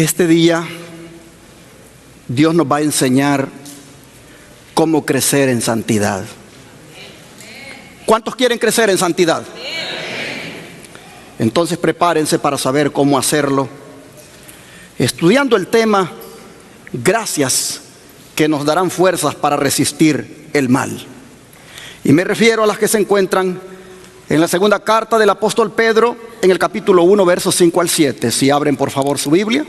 Este día Dios nos va a enseñar cómo crecer en santidad. ¿Cuántos quieren crecer en santidad? Entonces prepárense para saber cómo hacerlo, estudiando el tema gracias que nos darán fuerzas para resistir el mal. Y me refiero a las que se encuentran en la segunda carta del apóstol Pedro, en el capítulo 1, versos 5 al 7. Si abren por favor su Biblia.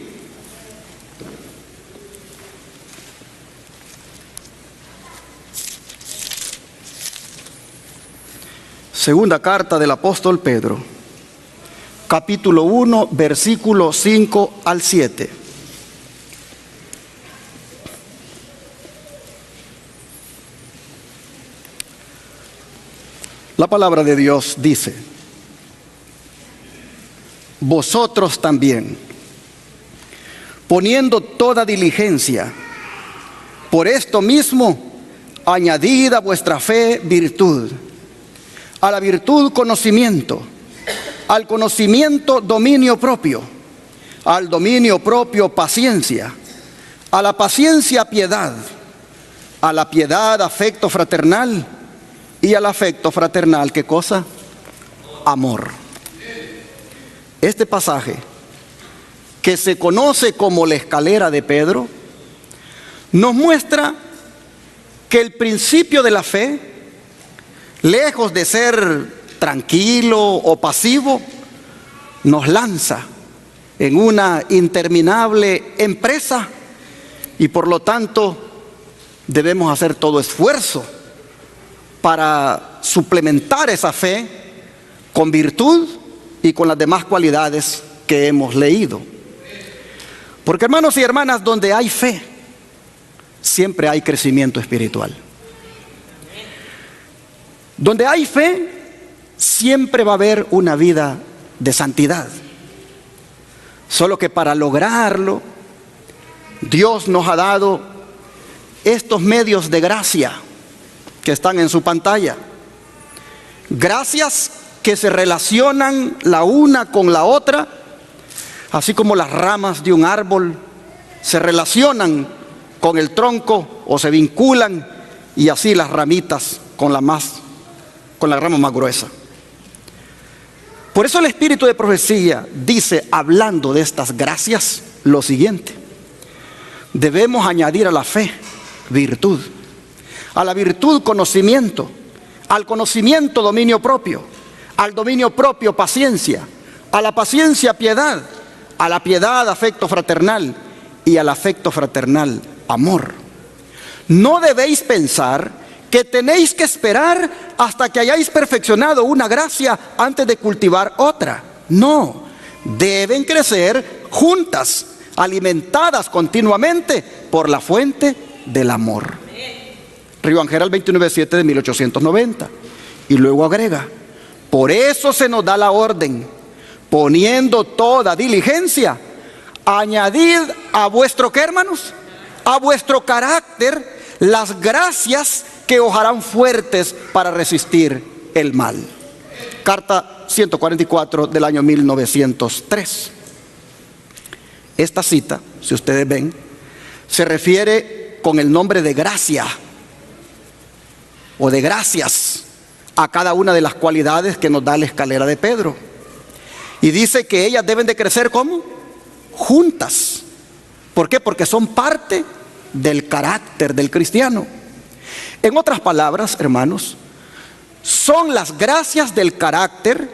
Segunda carta del apóstol Pedro, capítulo 1, versículo 5 al 7. La palabra de Dios dice: vosotros también, poniendo toda diligencia, por esto mismo, añadid a vuestra fe virtud, a la virtud conocimiento, al conocimiento dominio propio, al dominio propio paciencia, a la paciencia piedad, a la piedad afecto fraternal, y al afecto fraternal, ¿qué cosa? Amor. Este pasaje, que se conoce como la escalera de Pedro, nos muestra que el principio de la fe, lejos de ser tranquilo o pasivo, nos lanza en una interminable empresa y por lo tanto debemos hacer todo esfuerzo para suplementar esa fe con virtud y con las demás cualidades que hemos leído. Porque hermanos y hermanas, donde hay fe, siempre hay crecimiento espiritual. Donde hay fe, siempre va a haber una vida de santidad. Solo que para lograrlo, Dios nos ha dado estos medios de gracia que están en su pantalla. Gracias que se relacionan la una con la otra, así como las ramas de un árbol se relacionan con el tronco o se vinculan, y así las ramitas con la rama más gruesa. Por eso el espíritu de profecía dice, hablando de estas gracias, lo siguiente: debemos añadir a la fe virtud, a la virtud conocimiento, al conocimiento dominio propio, al dominio propio paciencia, a la paciencia piedad, a la piedad afecto fraternal y al afecto fraternal amor. No debéis pensar que tenéis que esperar hasta que hayáis perfeccionado una gracia antes de cultivar otra. No, deben crecer juntas, alimentadas continuamente por la fuente del amor. Río Angeral 29:7 de 1890. Y luego agrega: por eso se nos da la orden, poniendo toda diligencia, añadid a vuestro, ¿qué hermanos? A vuestro carácter las gracias que os harán fuertes para resistir el mal. Carta 144 del año 1903. Esta cita, si ustedes ven, se refiere con el nombre de gracia o de gracias a cada una de las cualidades que nos da la escalera de Pedro. Y dice que ellas deben de crecer ¿cómo? Juntas. ¿Por qué? Porque son parte del carácter del cristiano. En otras palabras, hermanos, son las gracias del carácter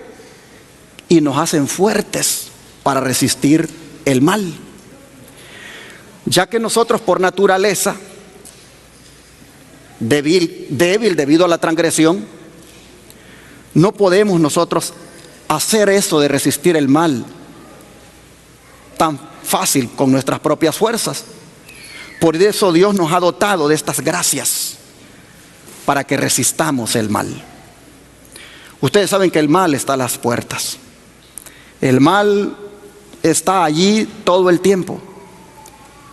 y nos hacen fuertes para resistir el mal. Ya que nosotros por naturaleza, débil debido a la transgresión, no podemos nosotros hacer eso de resistir el mal tan fácil con nuestras propias fuerzas. Por eso Dios nos ha dotado de estas gracias para que resistamos el mal. Ustedes saben que el mal está a las puertas. El mal está allí todo el tiempo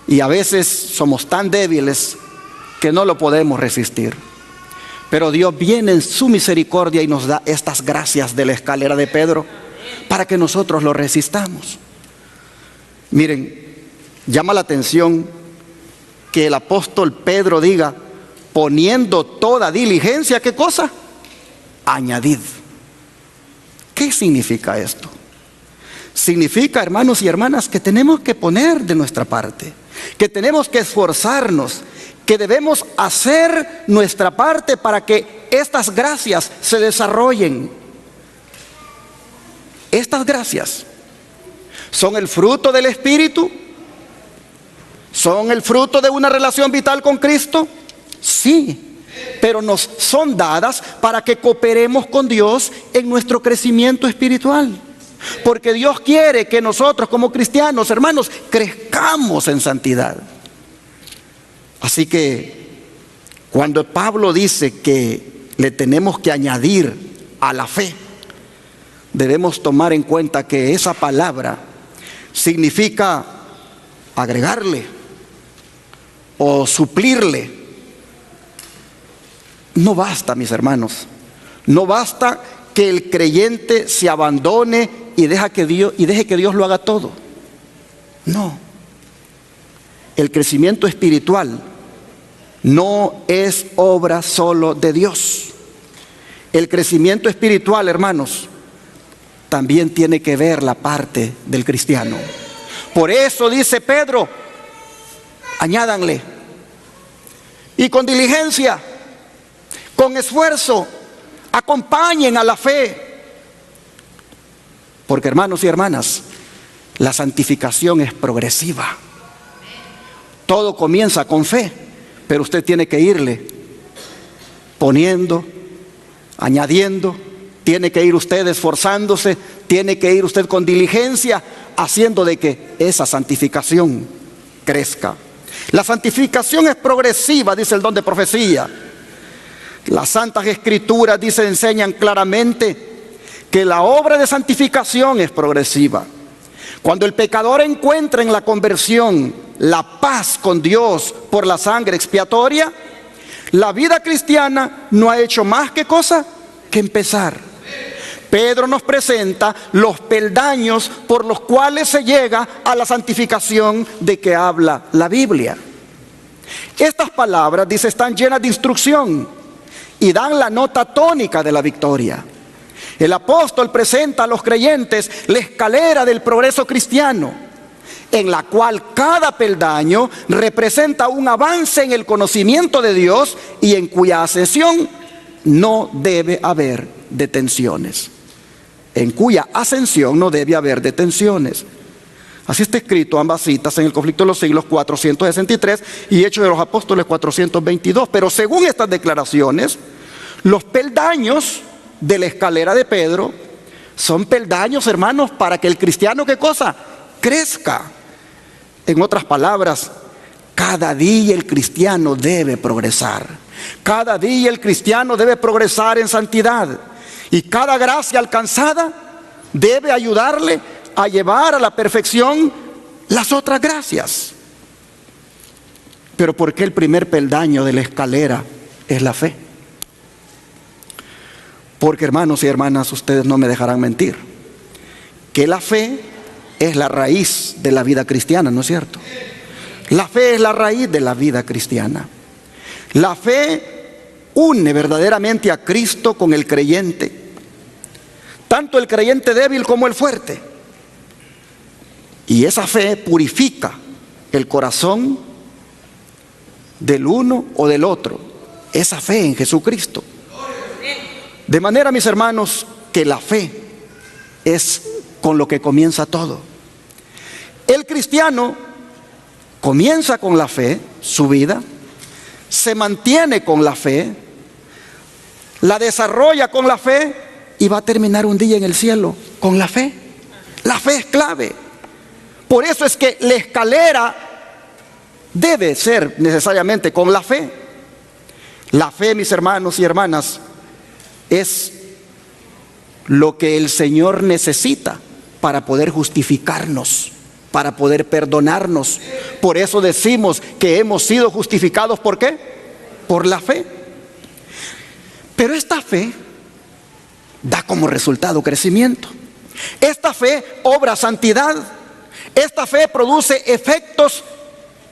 y a veces somos tan débiles que no lo podemos resistir. Pero Dios viene en su misericordia y nos da estas gracias de la escalera de Pedro para que nosotros lo resistamos. Miren, Llama la atención que el apóstol Pedro diga, poniendo toda diligencia, ¿qué cosa? Añadid. ¿Qué significa esto? Significa, hermanos y hermanas, que tenemos que poner de nuestra parte, que tenemos que esforzarnos, que debemos hacer nuestra parte para que estas gracias se desarrollen. Estas gracias son el fruto del Espíritu, son el fruto de una relación vital con Cristo, sí, pero nos son dadas para que cooperemos con Dios en nuestro crecimiento espiritual. Porque Dios quiere que nosotros como cristianos, hermanos, crezcamos en santidad. Así que cuando Pablo dice que le tenemos que añadir a la fe, debemos tomar en cuenta que esa palabra significa agregarle o suplirle. No basta, mis hermanos, no basta que el creyente se abandone y deje que Dios lo haga todo. No. El crecimiento espiritual no es obra solo de Dios. El crecimiento espiritual, hermanos, también tiene que ver la parte del cristiano. Por eso dice Pedro, añádanle. Y con diligencia, con esfuerzo, acompañen a la fe. Porque, hermanos y hermanas, la santificación es progresiva. Todo comienza con fe, pero usted tiene que irle poniendo, añadiendo, tiene que ir usted esforzándose, tiene que ir usted con diligencia, haciendo de que esa santificación crezca. La santificación es progresiva, dice el don de profecía. Las Santas Escrituras, enseñan claramente que la obra de santificación es progresiva. Cuando el pecador encuentra en la conversión la paz con Dios por la sangre expiatoria, la vida cristiana no ha hecho más que cosa que empezar. Pedro nos presenta los peldaños por los cuales se llega a la santificación de que habla la Biblia. Estas palabras, están llenas de instrucción y dan la nota tónica de la victoria. El apóstol presenta a los creyentes la escalera del progreso cristiano, en la cual cada peldaño representa un avance en el conocimiento de Dios y en cuya ascensión no debe haber detenciones. En cuya ascensión no debe haber detenciones. Así está escrito ambas citas en el Conflicto de los Siglos 463 y Hechos de los Apóstoles 422. Pero según estas declaraciones, los peldaños de la escalera de Pedro son peldaños, hermanos, para que el cristiano, ¿qué cosa? Crezca. En otras palabras, cada día el cristiano debe progresar. Cada día el cristiano debe progresar en santidad. Y cada gracia alcanzada debe ayudarle a llevar a la perfección las otras gracias. Pero ¿por qué el primer peldaño de la escalera es la fe? Porque, hermanos y hermanas, ustedes no me dejarán mentir, que la fe es la raíz de la vida cristiana, ¿no es cierto? La fe es la raíz de la vida cristiana. La fe une verdaderamente a Cristo con el creyente, tanto el creyente débil como el fuerte. Y esa fe purifica el corazón del uno o del otro. Esa fe en Jesucristo. De manera, mis hermanos, que la fe es con lo que comienza todo. El cristiano comienza con la fe, su vida, se mantiene con la fe, la desarrolla con la fe y va a terminar un día en el cielo con la fe. La fe es clave. Por eso es que la escalera debe ser necesariamente con la fe. La fe, mis hermanos y hermanas, es lo que el Señor necesita para poder justificarnos, para poder perdonarnos. Por eso decimos que hemos sido justificados. ¿Por qué? Por la fe. Pero esta fe da como resultado crecimiento. Esta fe obra santidad. Esta fe produce efectos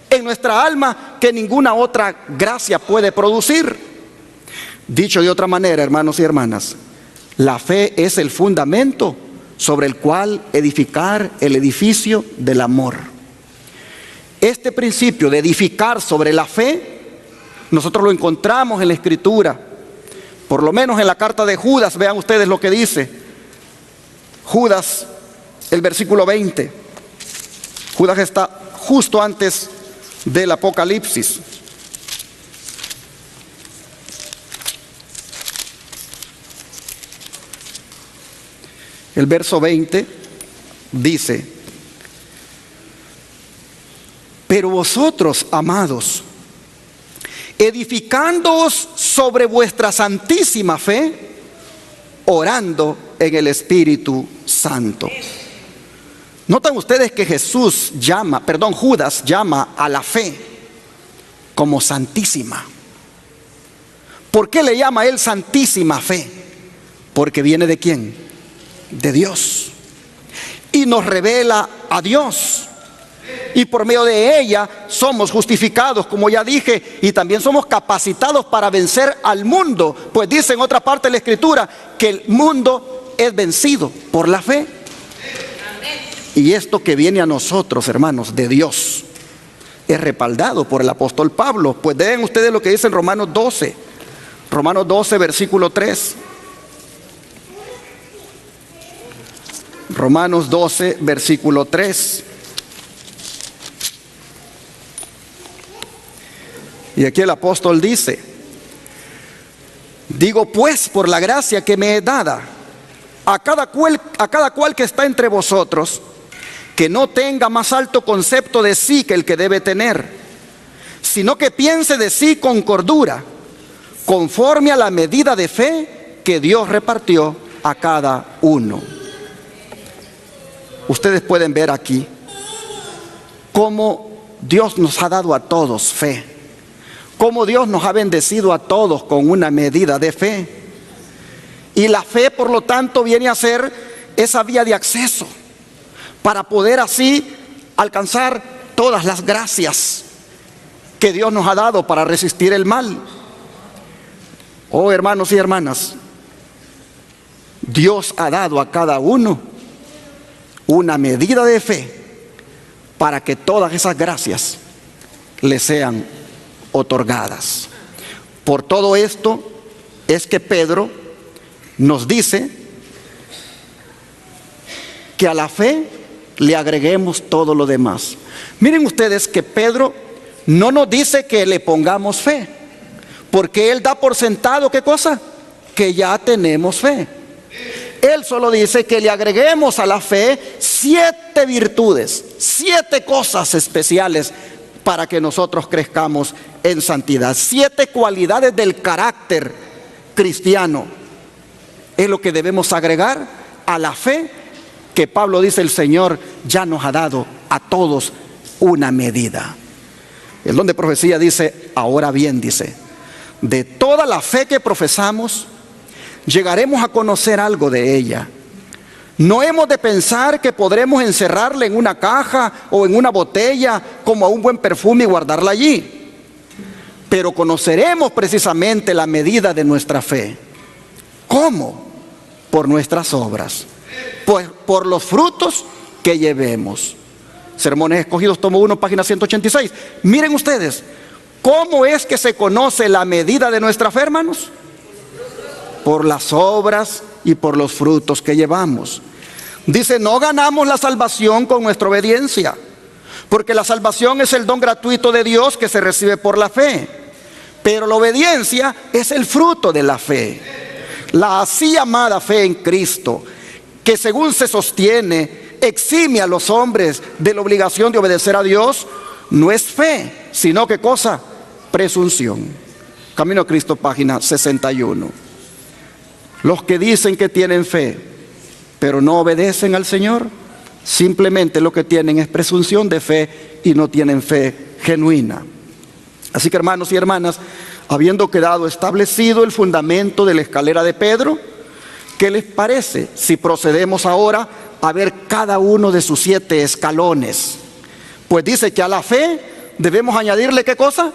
en nuestra alma que ninguna otra gracia puede producir. Dicho de otra manera, hermanos y hermanas, la fe es el fundamento sobre el cual edificar el edificio del amor. Este principio de edificar sobre la fe, nosotros lo encontramos en la Escritura, por lo menos en la carta de Judas. Vean ustedes lo que dice Judas, el versículo 20. Judas está justo antes del Apocalipsis. El verso 20 dice: pero vosotros, amados, edificándoos sobre vuestra santísima fe, orando en el Espíritu Santo. Notan ustedes que Judas llama a la fe como santísima. ¿Por qué le llama él santísima fe? Porque viene ¿de quién? De Dios. Y nos revela a Dios. Y por medio de ella somos justificados, como ya dije, y también somos capacitados para vencer al mundo. Pues dice en otra parte de la Escritura que el mundo es vencido por la fe. Y esto que viene a nosotros, hermanos, de Dios, es respaldado por el apóstol Pablo. Pues vean ustedes lo que dice en Romanos 12. Romanos 12, versículo 3. Romanos 12, versículo 3. Y aquí el apóstol dice: digo pues, por la gracia que me es dada, a cada cual que está entre vosotros, que no tenga más alto concepto de sí que el que debe tener, sino que piense de sí con cordura, conforme a la medida de fe que Dios repartió a cada uno. Ustedes pueden ver aquí cómo Dios nos ha dado a todos fe, cómo Dios nos ha bendecido a todos con una medida de fe. Y la fe, por lo tanto, viene a ser esa vía de acceso para poder así alcanzar todas las gracias que Dios nos ha dado para resistir el mal. Oh, hermanos y hermanas, Dios ha dado a cada uno una medida de fe para que todas esas gracias le sean otorgadas. Por todo esto es que Pedro nos dice que a la fe le agreguemos todo lo demás. Miren ustedes que Pedro no nos dice que le pongamos fe, porque él da por sentado, ¿qué cosa? Que ya tenemos fe. Él solo dice que le agreguemos a la fe 7 virtudes, 7 cosas especiales para que nosotros crezcamos en santidad. 7 cualidades del carácter cristiano es lo que debemos agregar a la fe que Pablo dice el Señor ya nos ha dado a todos una medida. El don de profecía dice: ahora bien, dice, de toda la fe que profesamos, llegaremos a conocer algo de ella. No hemos de pensar que podremos encerrarla en una caja o en una botella como a un buen perfume y guardarla allí. Pero conoceremos precisamente la medida de nuestra fe. ¿Cómo? Por nuestras obras, pues por los frutos que llevemos. Sermones Escogidos, tomo 1, página 186. Miren ustedes, ¿cómo es que se conoce la medida de nuestra fe, hermanos? Por las obras y por los frutos que llevamos. Dice: no ganamos la salvación con nuestra obediencia, porque la salvación es el don gratuito de Dios que se recibe por la fe, pero la obediencia es el fruto de la fe. La así llamada fe en Cristo, que según se sostiene, exime a los hombres de la obligación de obedecer a Dios, no es fe, sino ¿qué cosa? Presunción. Camino a Cristo, página 61. Los que dicen que tienen fe, pero no obedecen al Señor, simplemente lo que tienen es presunción de fe y no tienen fe genuina. Así que, hermanos y hermanas, habiendo quedado establecido el fundamento de la escalera de Pedro, ¿Qué les parece si procedemos ahora a ver cada uno de sus 7 escalones? Pues dice que a la fe debemos añadirle ¿qué cosa?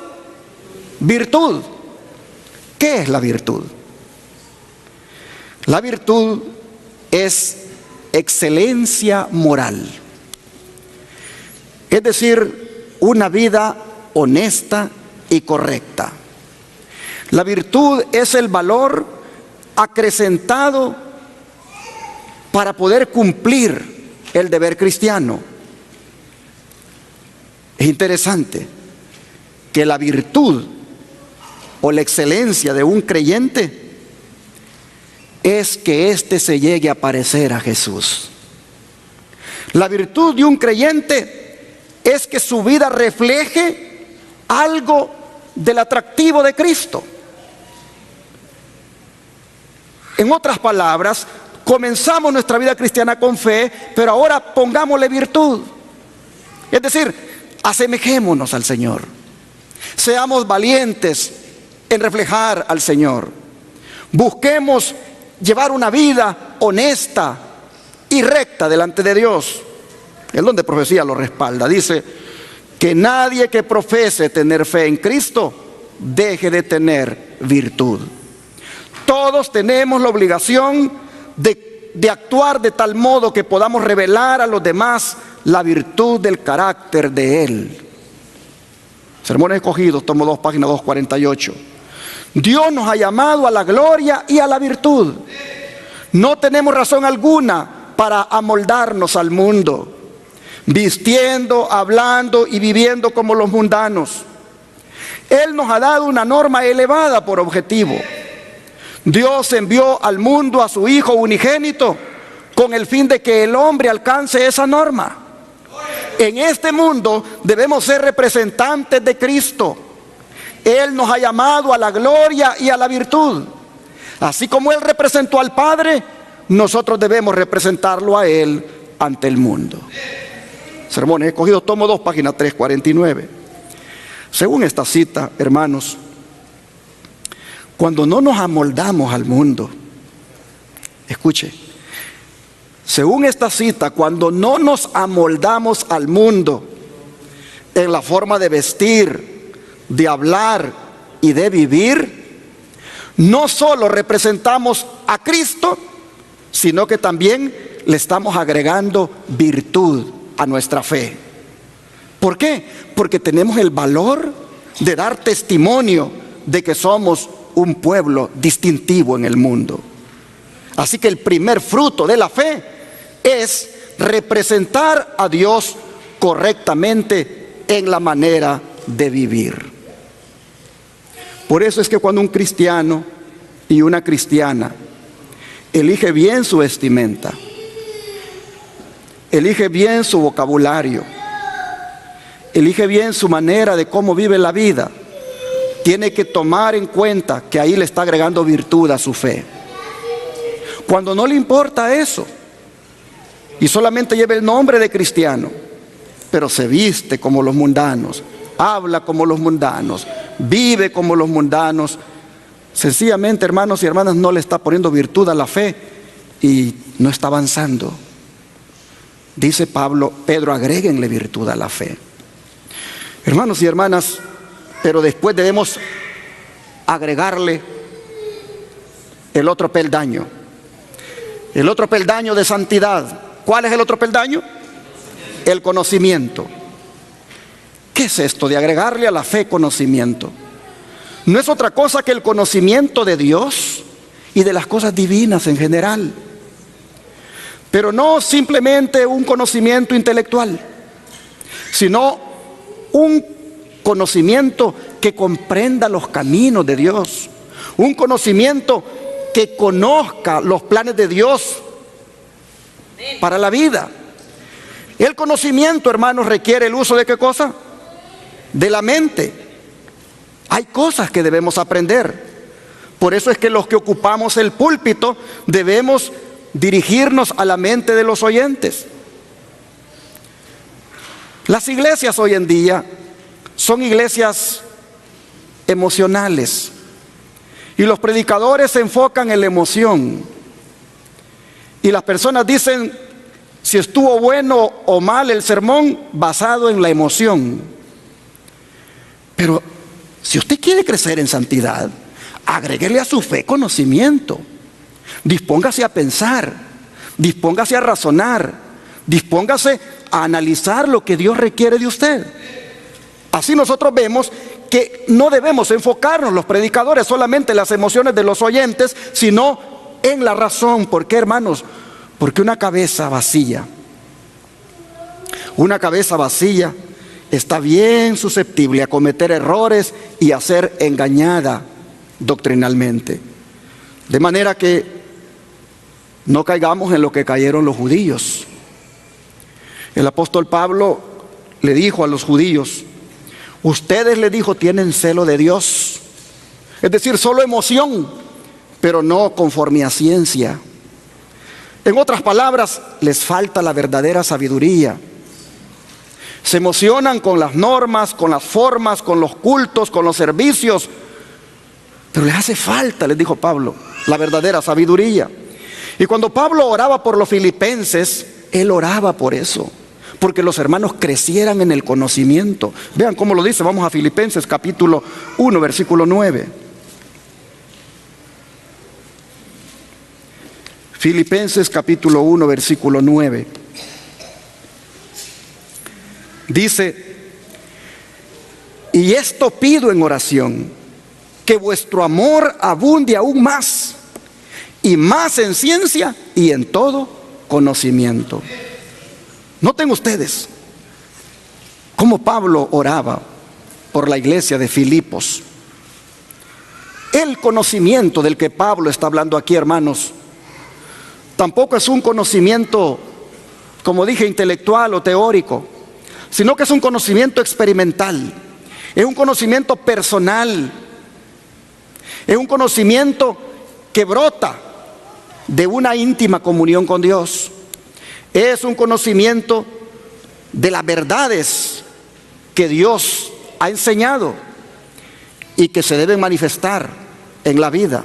Virtud. ¿Qué es la virtud? La virtud es excelencia moral. Es decir, una vida honesta y correcta. La virtud es el valor acrecentado para poder cumplir el deber cristiano. Es interesante que la virtud o la excelencia de un creyente es que éste se llegue a parecer a Jesús. La virtud de un creyente es que su vida refleje algo del atractivo de Cristo. En otras palabras, comenzamos nuestra vida cristiana con fe, pero ahora pongámosle virtud. Es decir, asemejémonos al Señor. Seamos valientes en reflejar al Señor. Busquemos llevar una vida honesta y recta delante de Dios. El don de profecía lo respalda. Dice que nadie que profese tener fe en Cristo deje de tener virtud. Todos tenemos la obligación de actuar de tal modo que podamos revelar a los demás la virtud del carácter de Él. Sermones Escogidos, tomo 2, página 248. Dios nos ha llamado a la gloria y a la virtud. No tenemos razón alguna para amoldarnos al mundo, vistiendo, hablando y viviendo como los mundanos. Él nos ha dado una norma elevada por objetivo. Dios envió al mundo a su Hijo unigénito con el fin de que el hombre alcance esa norma. En este mundo debemos ser representantes de Cristo. Él nos ha llamado a la gloria y a la virtud. Así como Él representó al Padre, nosotros debemos representarlo a Él ante el mundo. Sermones Escogidos, tomo 2, página 349. Según esta cita, hermanos, cuando no nos amoldamos al mundo, escuche, según esta cita, cuando no nos amoldamos al mundo en la forma de vestir, de hablar y de vivir, no solo representamos a Cristo, sino que también le estamos agregando virtud a nuestra fe. ¿Por qué? Porque tenemos el valor de dar testimonio de que somos un pueblo distintivo en el mundo. Así que el primer fruto de la fe es representar a Dios correctamente en la manera de vivir. Por eso es que cuando un cristiano y una cristiana elige bien su vestimenta, elige bien su vocabulario, elige bien su manera de cómo vive la vida, tiene que tomar en cuenta que ahí le está agregando virtud a su fe. Cuando no le importa eso y solamente lleva el nombre de cristiano, pero se viste como los mundanos, habla como los mundanos, vive como los mundanos, sencillamente, hermanos y hermanas, no le está poniendo virtud a la fe y no está avanzando. Dice Pedro, agréguenle virtud a la fe. Hermanos y hermanas, pero después debemos agregarle el otro peldaño de santidad. ¿Cuál es el otro peldaño? El conocimiento. ¿Qué es esto de agregarle a la fe conocimiento? No es otra cosa que el conocimiento de Dios y de las cosas divinas en general. Pero no simplemente un conocimiento intelectual, sino un conocimiento que comprenda los caminos de Dios, un conocimiento que conozca los planes de Dios para la vida. El conocimiento, hermanos, requiere el uso de ¿qué cosa? De la mente. Hay cosas que debemos aprender. Por eso es que los que ocupamos el púlpito debemos dirigirnos a la mente de los oyentes. Las iglesias hoy en día son iglesias emocionales y los predicadores se enfocan en la emoción. Y las personas dicen si estuvo bueno o mal el sermón basado en la emoción. Pero si usted quiere crecer en santidad, agréguele a su fe conocimiento. Dispóngase a pensar, dispóngase a razonar, dispóngase a analizar lo que Dios requiere de usted. Así nosotros vemos que no debemos enfocarnos los predicadores solamente en las emociones de los oyentes, sino en la razón. ¿Por qué, hermanos? Porque una cabeza vacía está bien susceptible a cometer errores y a ser engañada doctrinalmente. De manera que no caigamos en lo que cayeron los judíos. El apóstol Pablo le dijo a los judíos: ustedes, le dijo, tienen celo de Dios, es decir, solo emoción, pero no conforme a ciencia. En otras palabras, les falta la verdadera sabiduría. Se emocionan con las normas, con las formas, con los cultos, con los servicios, pero les hace falta, les dijo Pablo, la verdadera sabiduría. Y cuando Pablo oraba por los filipenses, él oraba por eso, porque los hermanos crecieran en el conocimiento. Vean cómo lo dice. Vamos a Filipenses capítulo 1, versículo 9. Filipenses capítulo 1, versículo 9. Dice: y esto pido en oración, que vuestro amor abunde aún más, y más en ciencia y en todo conocimiento. Noten ustedes cómo Pablo oraba por la iglesia de Filipos. El conocimiento del que Pablo está hablando aquí, hermanos, tampoco es un conocimiento, como dije, intelectual o teórico, sino que es un conocimiento experimental, es un conocimiento personal, es un conocimiento que brota de una íntima comunión con Dios. Es un conocimiento de las verdades que Dios ha enseñado y que se deben manifestar en la vida.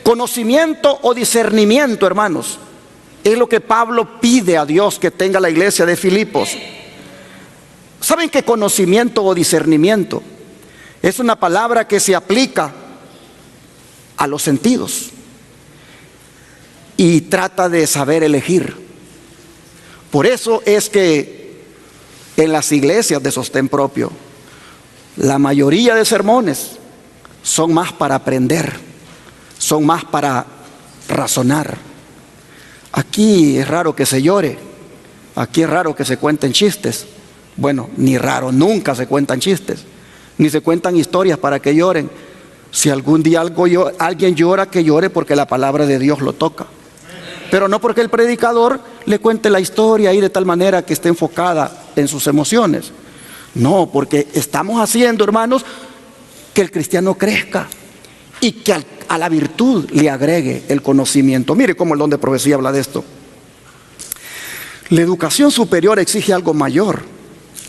Conocimiento o discernimiento, hermanos, es lo que Pablo pide a Dios que tenga la iglesia de Filipos. ¿Saben qué conocimiento o discernimiento? Es una palabra que se aplica a los sentidos y trata de saber elegir. Por eso es que en las iglesias de sostén propio, la mayoría de sermones son más para aprender, son más para razonar. Aquí es raro que se llore, aquí es raro que se cuenten chistes. Bueno, ni raro, nunca se cuentan chistes, ni se cuentan historias para que lloren. Si algún día alguien llora, que llore porque la palabra de Dios lo toca, pero no porque el predicador le cuente la historia ahí de tal manera que esté enfocada en sus emociones. No, porque estamos haciendo, hermanos, que el cristiano crezca y que a la virtud le agregue el conocimiento. Mire cómo el don de profecía habla de esto. La educación superior exige algo mayor,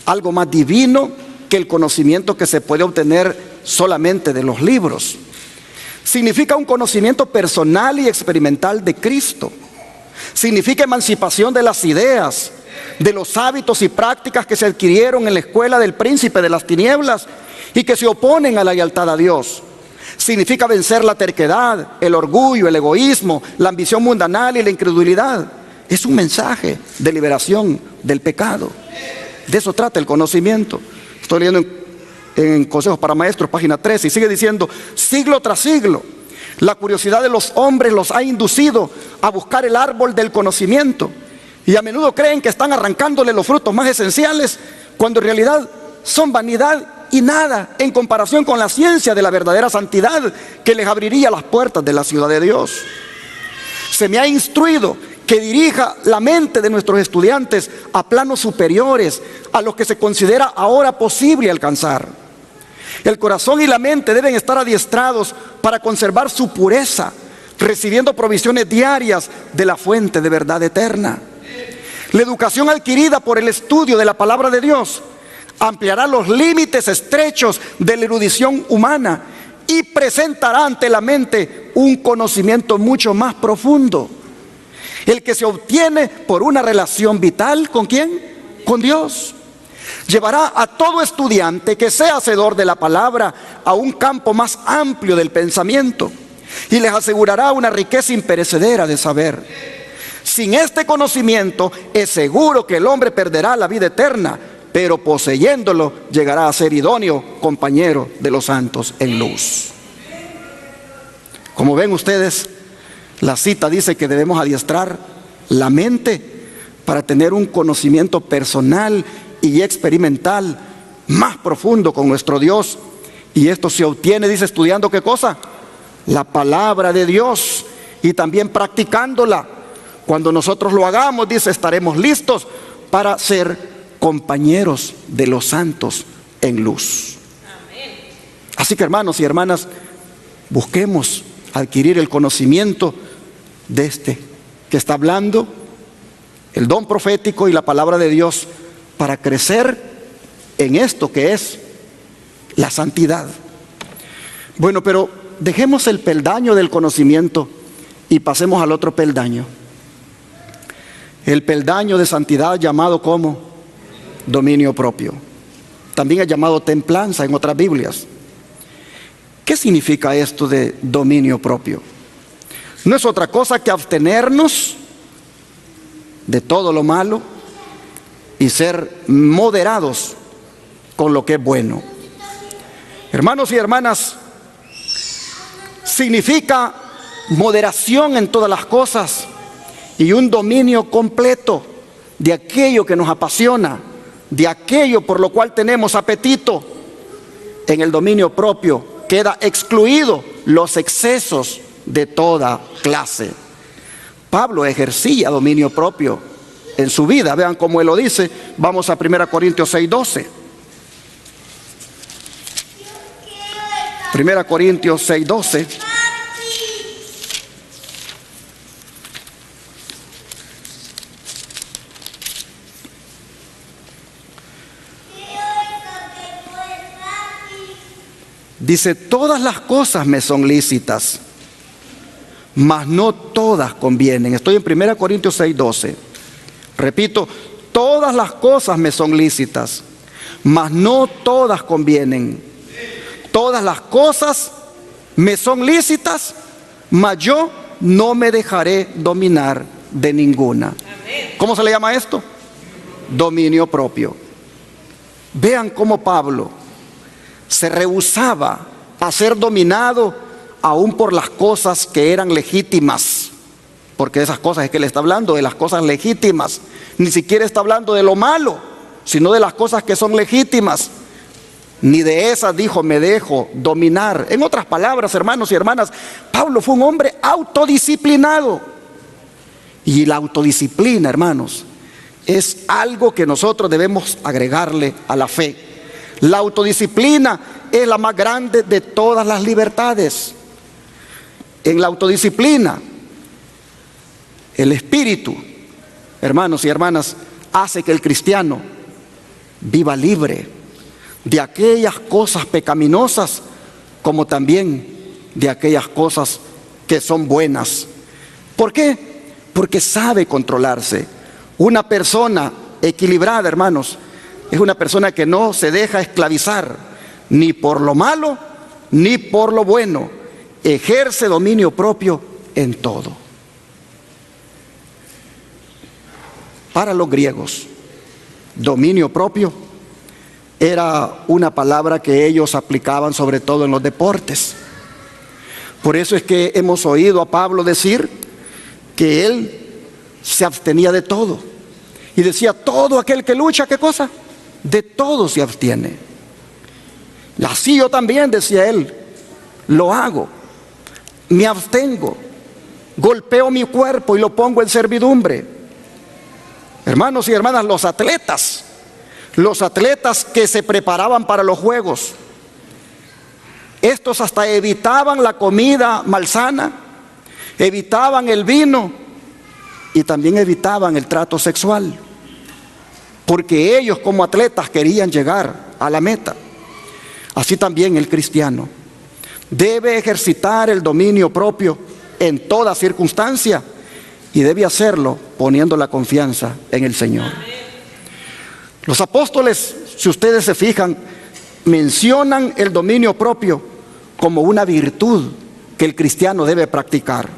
algo más divino que el conocimiento que se puede obtener solamente de los libros. Significa un conocimiento personal y experimental de Cristo. Significa emancipación de las ideas, de los hábitos y prácticas que se adquirieron en la escuela del príncipe de las tinieblas y que se oponen a la lealtad a Dios. Significa vencer la terquedad, el orgullo, el egoísmo, la ambición mundanal y la incredulidad. Es un mensaje de liberación del pecado. De eso trata el conocimiento. Estoy leyendo en Consejos para Maestros, página 13, y sigue diciendo: siglo tras siglo, la curiosidad de los hombres los ha inducido a buscar el árbol del conocimiento, y a menudo creen que están arrancándole los frutos más esenciales, cuando en realidad son vanidad y nada en comparación con la ciencia de la verdadera santidad que les abriría las puertas de la ciudad de Dios. Se me ha instruido que dirija la mente de nuestros estudiantes a planos superiores a los que se considera ahora posible alcanzar. El corazón y la mente deben estar adiestrados para conservar su pureza, recibiendo provisiones diarias de la fuente de verdad eterna. La educación adquirida por el estudio de la palabra de Dios ampliará los límites estrechos de la erudición humana y presentará ante la mente un conocimiento mucho más profundo. el que se obtiene por una relación vital, ¿con quién? Con Dios. Llevará a todo estudiante que sea hacedor de la palabra a un campo más amplio del pensamiento y les asegurará una riqueza imperecedera de saber. Sin este conocimiento es seguro que el hombre perderá la vida eterna, pero poseyéndolo llegará a ser idóneo compañero de los santos en luz. Como ven ustedes, la cita dice que debemos adiestrar la mente para tener un conocimiento personal y experimental más profundo con nuestro Dios. Y esto se obtiene, dice, estudiando ¿qué cosa? La palabra de Dios y también practicándola. Cuando nosotros lo hagamos, dice, estaremos listos para ser compañeros de los santos en luz. Amén. Así que, hermanos y hermanas, busquemos adquirir el conocimiento de este que está hablando, el don profético y la palabra de Dios, para crecer en esto que es la santidad. Bueno, pero dejemos el peldaño del conocimiento y pasemos al otro peldaño. El peldaño de santidad llamado como dominio propio. También es llamado templanza en otras Biblias. ¿Qué significa esto de dominio propio? No es otra cosa que abstenernos de todo lo malo y ser moderados con lo que es bueno. Hermanos y hermanas, significa moderación en todas las cosas y un dominio completo de aquello que nos apasiona, de aquello por lo cual tenemos apetito. En el dominio propio queda excluido los excesos de toda clase. Pablo ejercía dominio propio en su vida. Vean cómo él lo dice. Vamos a 1 Corintios 6:12. 1 Corintios 6:12. Dice, todas las cosas me son lícitas, mas no todas convienen. Estoy en 1 Corintios 6:12. Repito, todas las cosas me son lícitas, mas no todas convienen. Todas las cosas me son lícitas, mas yo no me dejaré dominar de ninguna. ¿Cómo se le llama esto? Dominio propio. Vean cómo Pablo se rehusaba a ser dominado aún por las cosas que eran legítimas, porque de esas cosas es que le está hablando, de las cosas legítimas. Ni siquiera está hablando de lo malo, sino de las cosas que son legítimas. Ni de esas dijo, me dejo dominar. En otras palabras, hermanos y hermanas, Pablo fue un hombre autodisciplinado. Y la autodisciplina, hermanos, es algo que nosotros debemos agregarle a la fe. La autodisciplina es la más grande de todas las libertades. En la autodisciplina, el Espíritu, hermanos y hermanas, hace que el cristiano viva libre de aquellas cosas pecaminosas, como también de aquellas cosas que son buenas. ¿Por qué? Porque sabe controlarse. Una persona equilibrada, hermanos, es una persona que no se deja esclavizar ni por lo malo ni por lo bueno. Ejerce dominio propio en todo. Para los griegos, dominio propio era una palabra que ellos aplicaban sobre todo en los deportes. Por eso es que hemos oído a Pablo decir que él se abstenía de todo. Y decía, todo aquel que lucha, ¿qué cosa? De todo se abstiene. Así yo también, decía él, lo hago. Me abstengo. Golpeo mi cuerpo y lo pongo en servidumbre. Hermanos y hermanas, los atletas que se preparaban para los juegos, estos hasta evitaban la comida malsana, evitaban el vino y también evitaban el trato sexual, porque ellos como atletas querían llegar a la meta. Así también el cristiano debe ejercitar el dominio propio en toda circunstancia y debe hacerlo poniendo la confianza en el Señor. Los apóstoles, si ustedes se fijan, mencionan el dominio propio como una virtud que el cristiano debe practicar.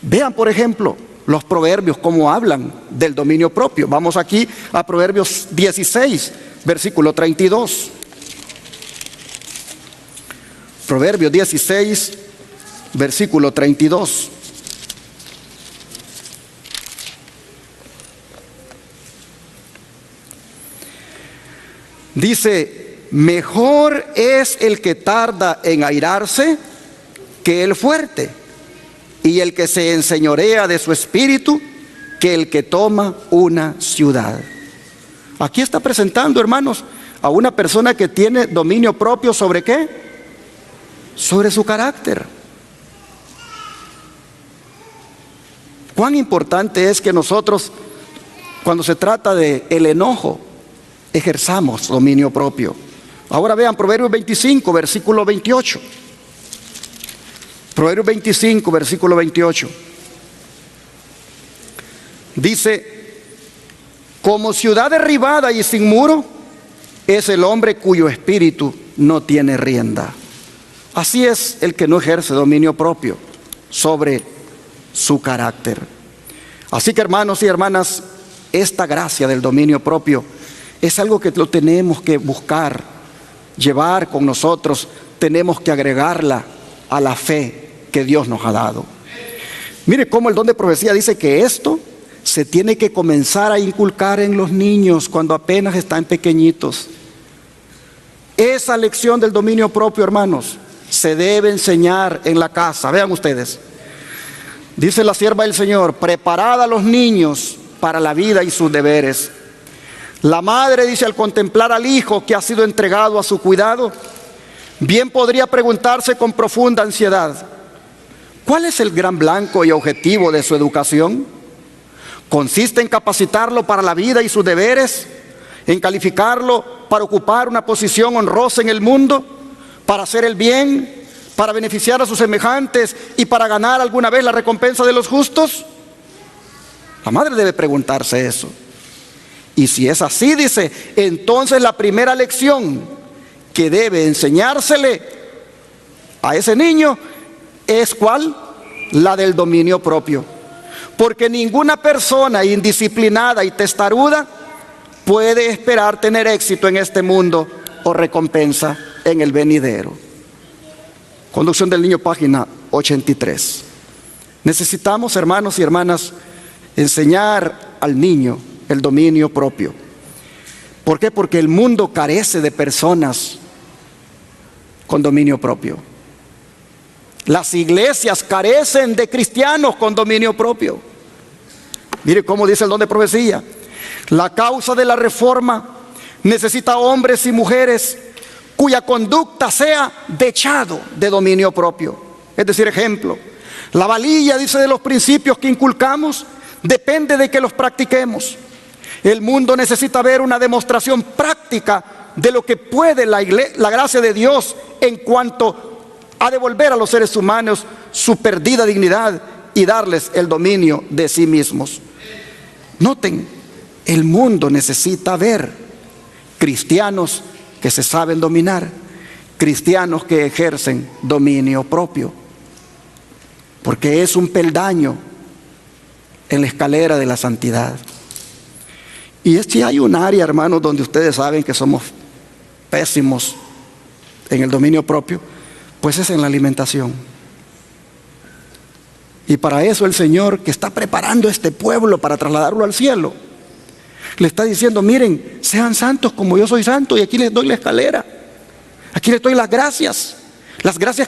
Vean, por ejemplo, los proverbios, cómo hablan del dominio propio. Vamos aquí a Proverbios 16, versículo 32. Proverbios 16, versículo 32. Dice: mejor es el que tarda en airarse que el fuerte, y el que se enseñorea de su espíritu que el que toma una ciudad. Aquí está presentando, hermanos, a una persona que tiene dominio propio ¿sobre qué? Sobre su carácter. Cuán importante es que nosotros, cuando se trata de el enojo, ejerzamos dominio propio. Ahora vean Proverbios 25, versículo 28. Proverbios 25, versículo 28. Dice: como ciudad derribada y sin muro es el hombre cuyo espíritu no tiene rienda. Así es el que no ejerce dominio propio sobre su carácter. Así que, hermanos y hermanas, esta gracia del dominio propio es algo que lo tenemos que buscar, llevar con nosotros, tenemos que agregarla a la fe que Dios nos ha dado. Mire cómo el don de profecía dice que esto se tiene que comenzar a inculcar en los niños cuando apenas están pequeñitos. Esa lección del dominio propio, hermanos, se debe enseñar en la casa. Vean ustedes, dice la sierva del Señor: preparad a los niños para la vida y sus deberes. La madre, dice, al contemplar al hijo que ha sido entregado a su cuidado, bien podría preguntarse con profunda ansiedad: ¿cuál es el gran blanco y objetivo de su educación? ¿Consiste en capacitarlo para la vida y sus deberes? ¿En calificarlo para ocupar una posición honrosa en el mundo? ¿Para hacer el bien? ¿Para beneficiar a sus semejantes y para ganar alguna vez la recompensa de los justos? La madre debe preguntarse eso. Y si es así, dice, entonces la primera lección que debe enseñársele a ese niño es ¿cuál? La del dominio propio. Porque ninguna persona indisciplinada y testaruda puede esperar tener éxito en este mundo o recompensa en el venidero. Conducción del Niño, página 83. Necesitamos, hermanos y hermanas, enseñar al niño el dominio propio. ¿Por qué? Porque el mundo carece de personas con dominio propio. Las iglesias carecen de cristianos con dominio propio. Mire cómo dice el don de profecía: la causa de la reforma necesita hombres y mujeres cuya conducta sea dechado de dominio propio. Es decir, ejemplo, la valía, dice, de los principios que inculcamos depende de que los practiquemos. El mundo necesita ver una demostración práctica de lo que puede la gracia de Dios en cuanto a devolver a los seres humanos su perdida dignidad y darles el dominio de sí mismos. Noten, el mundo necesita ver cristianos que se saben dominar, cristianos que ejercen dominio propio, porque es un peldaño en la escalera de la santidad. Y si hay un área, hermanos, donde ustedes saben que somos pésimos en el dominio propio, pues es en la alimentación. Y para eso el Señor, que está preparando este pueblo para trasladarlo al cielo, le está diciendo: miren, sean santos como yo soy santo, y aquí les doy la escalera, aquí les doy las gracias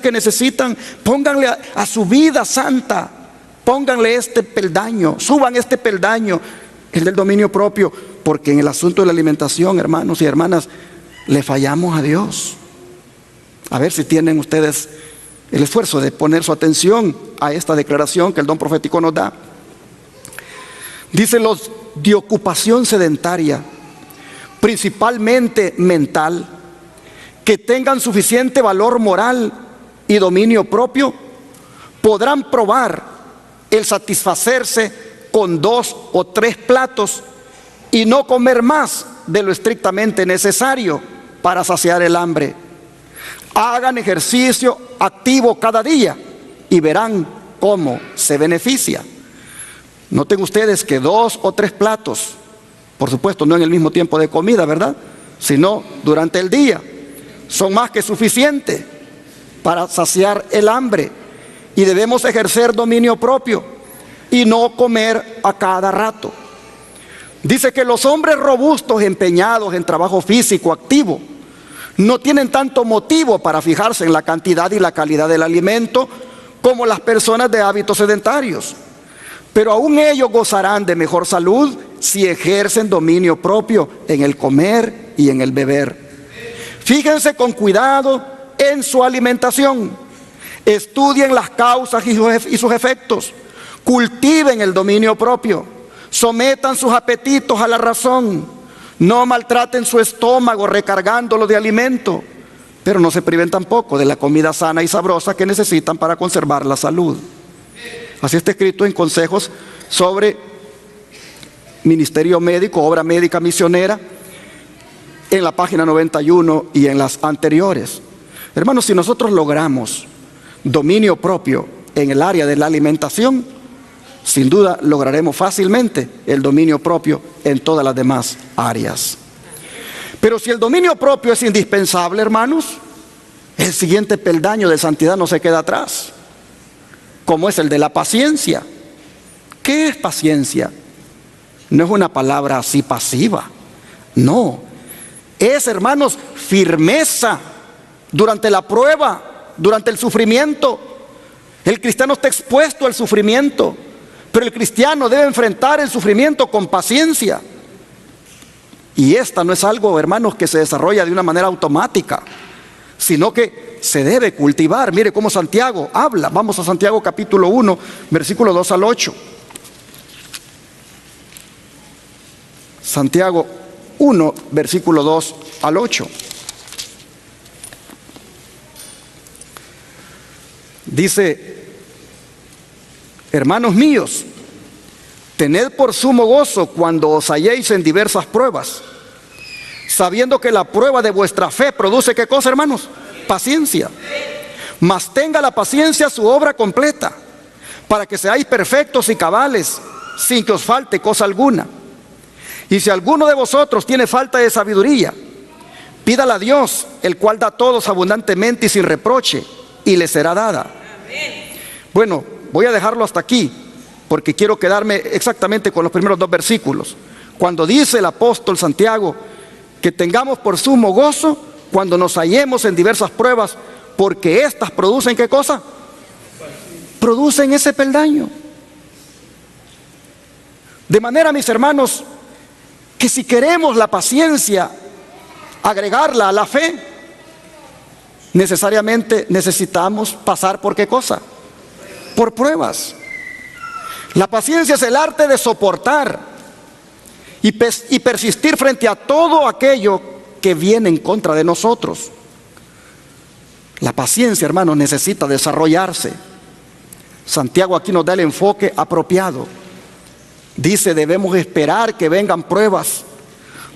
que necesitan. Pónganle a su vida santa, pónganle este peldaño, suban este peldaño, el del dominio propio, porque en el asunto de la alimentación, hermanos y hermanas, le fallamos a Dios. A ver si tienen ustedes el esfuerzo de poner su atención a esta declaración que el don profético nos da. Dice: los de ocupación sedentaria, principalmente mental, que tengan suficiente valor moral y dominio propio, podrán probar el satisfacerse con 2 o 3 platos y no comer más de lo estrictamente necesario para saciar el hambre. Hagan ejercicio activo cada día y verán cómo se beneficia. Noten ustedes que 2 o 3 platos, por supuesto no en el mismo tiempo de comida, ¿verdad?, sino durante el día, son más que suficientes para saciar el hambre. Y debemos ejercer dominio propio y no comer a cada rato. Dice que los hombres robustos, empeñados en trabajo físico activo, no tienen tanto motivo para fijarse en la cantidad y la calidad del alimento como las personas de hábitos sedentarios. Pero aún ellos gozarán de mejor salud si ejercen dominio propio en el comer y en el beber. Fíjense con cuidado en su alimentación. Estudien las causas y sus efectos. Cultiven el dominio propio. Sometan sus apetitos a la razón. No maltraten su estómago recargándolo de alimento, pero no se priven tampoco de la comida sana y sabrosa que necesitan para conservar la salud. Así está escrito en Consejos sobre Ministerio Médico, Obra Médica Misionera, en la página 91 y en las anteriores. Hermanos, si nosotros logramos dominio propio en el área de la alimentación, sin duda lograremos fácilmente el dominio propio en todas las demás áreas. Pero si el dominio propio es indispensable, hermanos, el siguiente peldaño de santidad no se queda atrás, como es el de la paciencia. ¿Qué es paciencia? No es una palabra así pasiva, no. Es, hermanos, firmeza durante la prueba, durante el sufrimiento. El cristiano está expuesto al sufrimiento, pero el cristiano debe enfrentar el sufrimiento con paciencia. Y esta no es algo, hermanos, que se desarrolla de una manera automática, sino que se debe cultivar. Mire cómo Santiago habla. Vamos a Santiago capítulo 1, versículo 2 al 8. Santiago 1, versículo 2 al 8. Dice: hermanos míos, tened por sumo gozo cuando os halléis en diversas pruebas, sabiendo que la prueba de vuestra fe produce, ¿qué cosa, hermanos? Paciencia. Mas tenga la paciencia su obra completa, para que seáis perfectos y cabales, sin que os falte cosa alguna. Y si alguno de vosotros tiene falta de sabiduría, pídala a Dios, el cual da a todos abundantemente y sin reproche, y le será dada. Bueno, voy a dejarlo hasta aquí, porque quiero quedarme exactamente con los primeros 2 versículos. Cuando dice el apóstol Santiago que tengamos por sumo gozo cuando nos hallemos en diversas pruebas, porque éstas producen, ¿qué cosa? Producen ese peldaño. De manera, mis hermanos, que si queremos la paciencia, agregarla a la fe, necesariamente necesitamos pasar por, ¿qué cosa? Por pruebas. La paciencia es el arte de soportar y persistir frente a todo aquello que viene en contra de nosotros. La paciencia, hermanos, necesita desarrollarse. Santiago aquí nos da el enfoque apropiado. Dice: debemos esperar que vengan pruebas,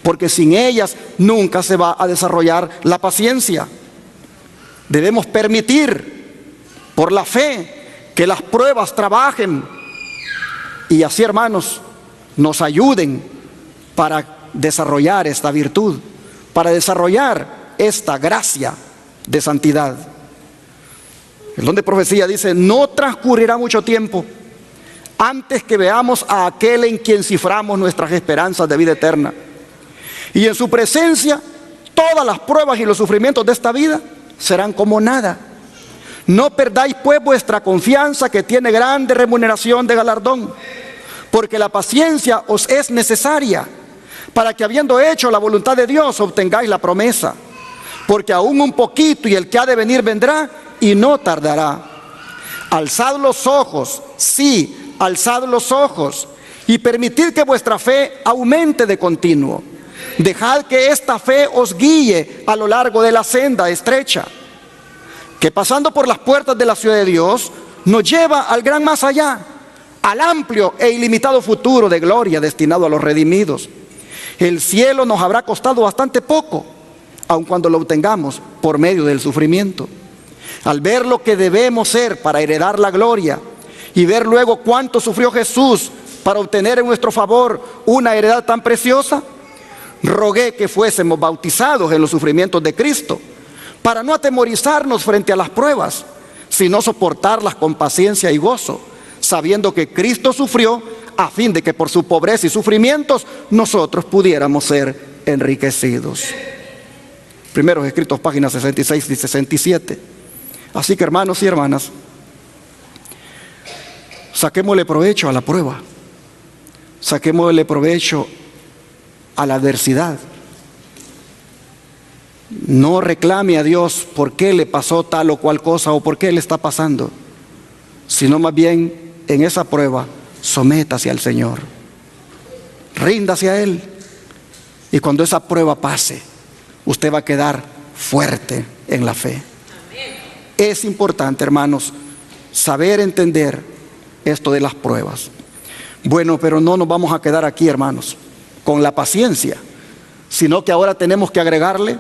porque sin ellas nunca se va a desarrollar la paciencia. Debemos permitir, por la fe, que las pruebas trabajen y así, hermanos, nos ayuden para desarrollar esta virtud, para desarrollar esta gracia de santidad. El don de profecía dice: no transcurrirá mucho tiempo antes que veamos a aquel en quien ciframos nuestras esperanzas de vida eterna, y en su presencia todas las pruebas y los sufrimientos de esta vida serán como nada. No perdáis pues vuestra confianza, que tiene grande remuneración de galardón, porque la paciencia os es necesaria para que, habiendo hecho la voluntad de Dios, obtengáis la promesa. Porque aún un poquito y el que ha de venir vendrá y no tardará. Alzad los ojos, sí, alzad los ojos, y permitid que vuestra fe aumente de continuo. Dejad que esta fe os guíe a lo largo de la senda estrecha, que pasando por las puertas de la ciudad de Dios, nos lleva al gran más allá, al amplio e ilimitado futuro de gloria destinado a los redimidos. El cielo nos habrá costado bastante poco, aun cuando lo obtengamos por medio del sufrimiento. Al ver lo que debemos ser para heredar la gloria y ver luego cuánto sufrió Jesús para obtener en nuestro favor una heredad tan preciosa, rogué que fuésemos bautizados en los sufrimientos de Cristo, para no atemorizarnos frente a las pruebas, sino soportarlas con paciencia y gozo, sabiendo que Cristo sufrió a fin de que por su pobreza y sufrimientos nosotros pudiéramos ser enriquecidos. Primeros Escritos, páginas 66 y 67. Así que, hermanos y hermanas, saquémosle provecho a la prueba, saquémosle provecho a la adversidad. No reclame a Dios por qué le pasó tal o cual cosa o por qué le está pasando, sino más bien en esa prueba sométase al Señor, ríndase a Él, y cuando esa prueba pase, usted va a quedar fuerte en la fe. Es importante, hermanos, saber entender esto de las pruebas. Bueno, pero no nos vamos a quedar aquí, hermanos, con la paciencia, sino que ahora tenemos que agregarle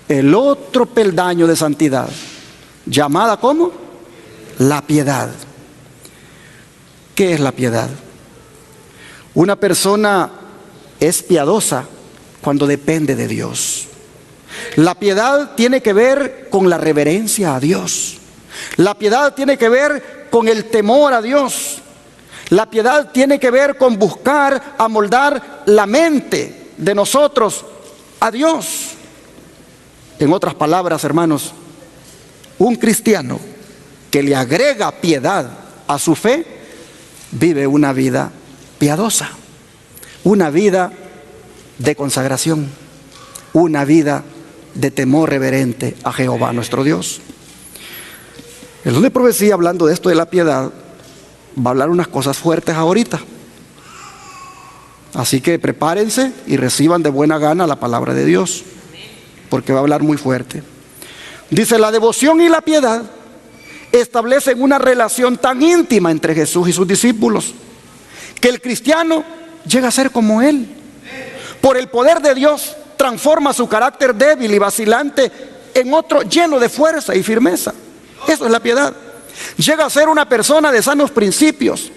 el otro peldaño de santidad, llamada ¿cómo? La piedad. ¿Qué es la piedad? Una persona es piadosa cuando depende de Dios. La piedad tiene que ver con la reverencia a Dios. La piedad tiene que ver con el temor a Dios. La piedad tiene que ver con buscar amoldar la mente de nosotros a Dios. En otras palabras, hermanos, un cristiano que le agrega piedad a su fe, vive una vida piadosa, una vida de consagración, una vida de temor reverente a Jehová nuestro Dios. El don de profecía, hablando de esto de la piedad, va a hablar unas cosas fuertes ahorita. Así que prepárense y reciban de buena gana la palabra de Dios, porque va a hablar muy fuerte. Dice: la devoción y la piedad establecen una relación tan íntima entre Jesús y sus discípulos, que el cristiano llega a ser como Él. Por el poder de Dios transforma su carácter débil y vacilante en otro lleno de fuerza y firmeza. Eso es la piedad. Llega a ser una persona de sanos principios,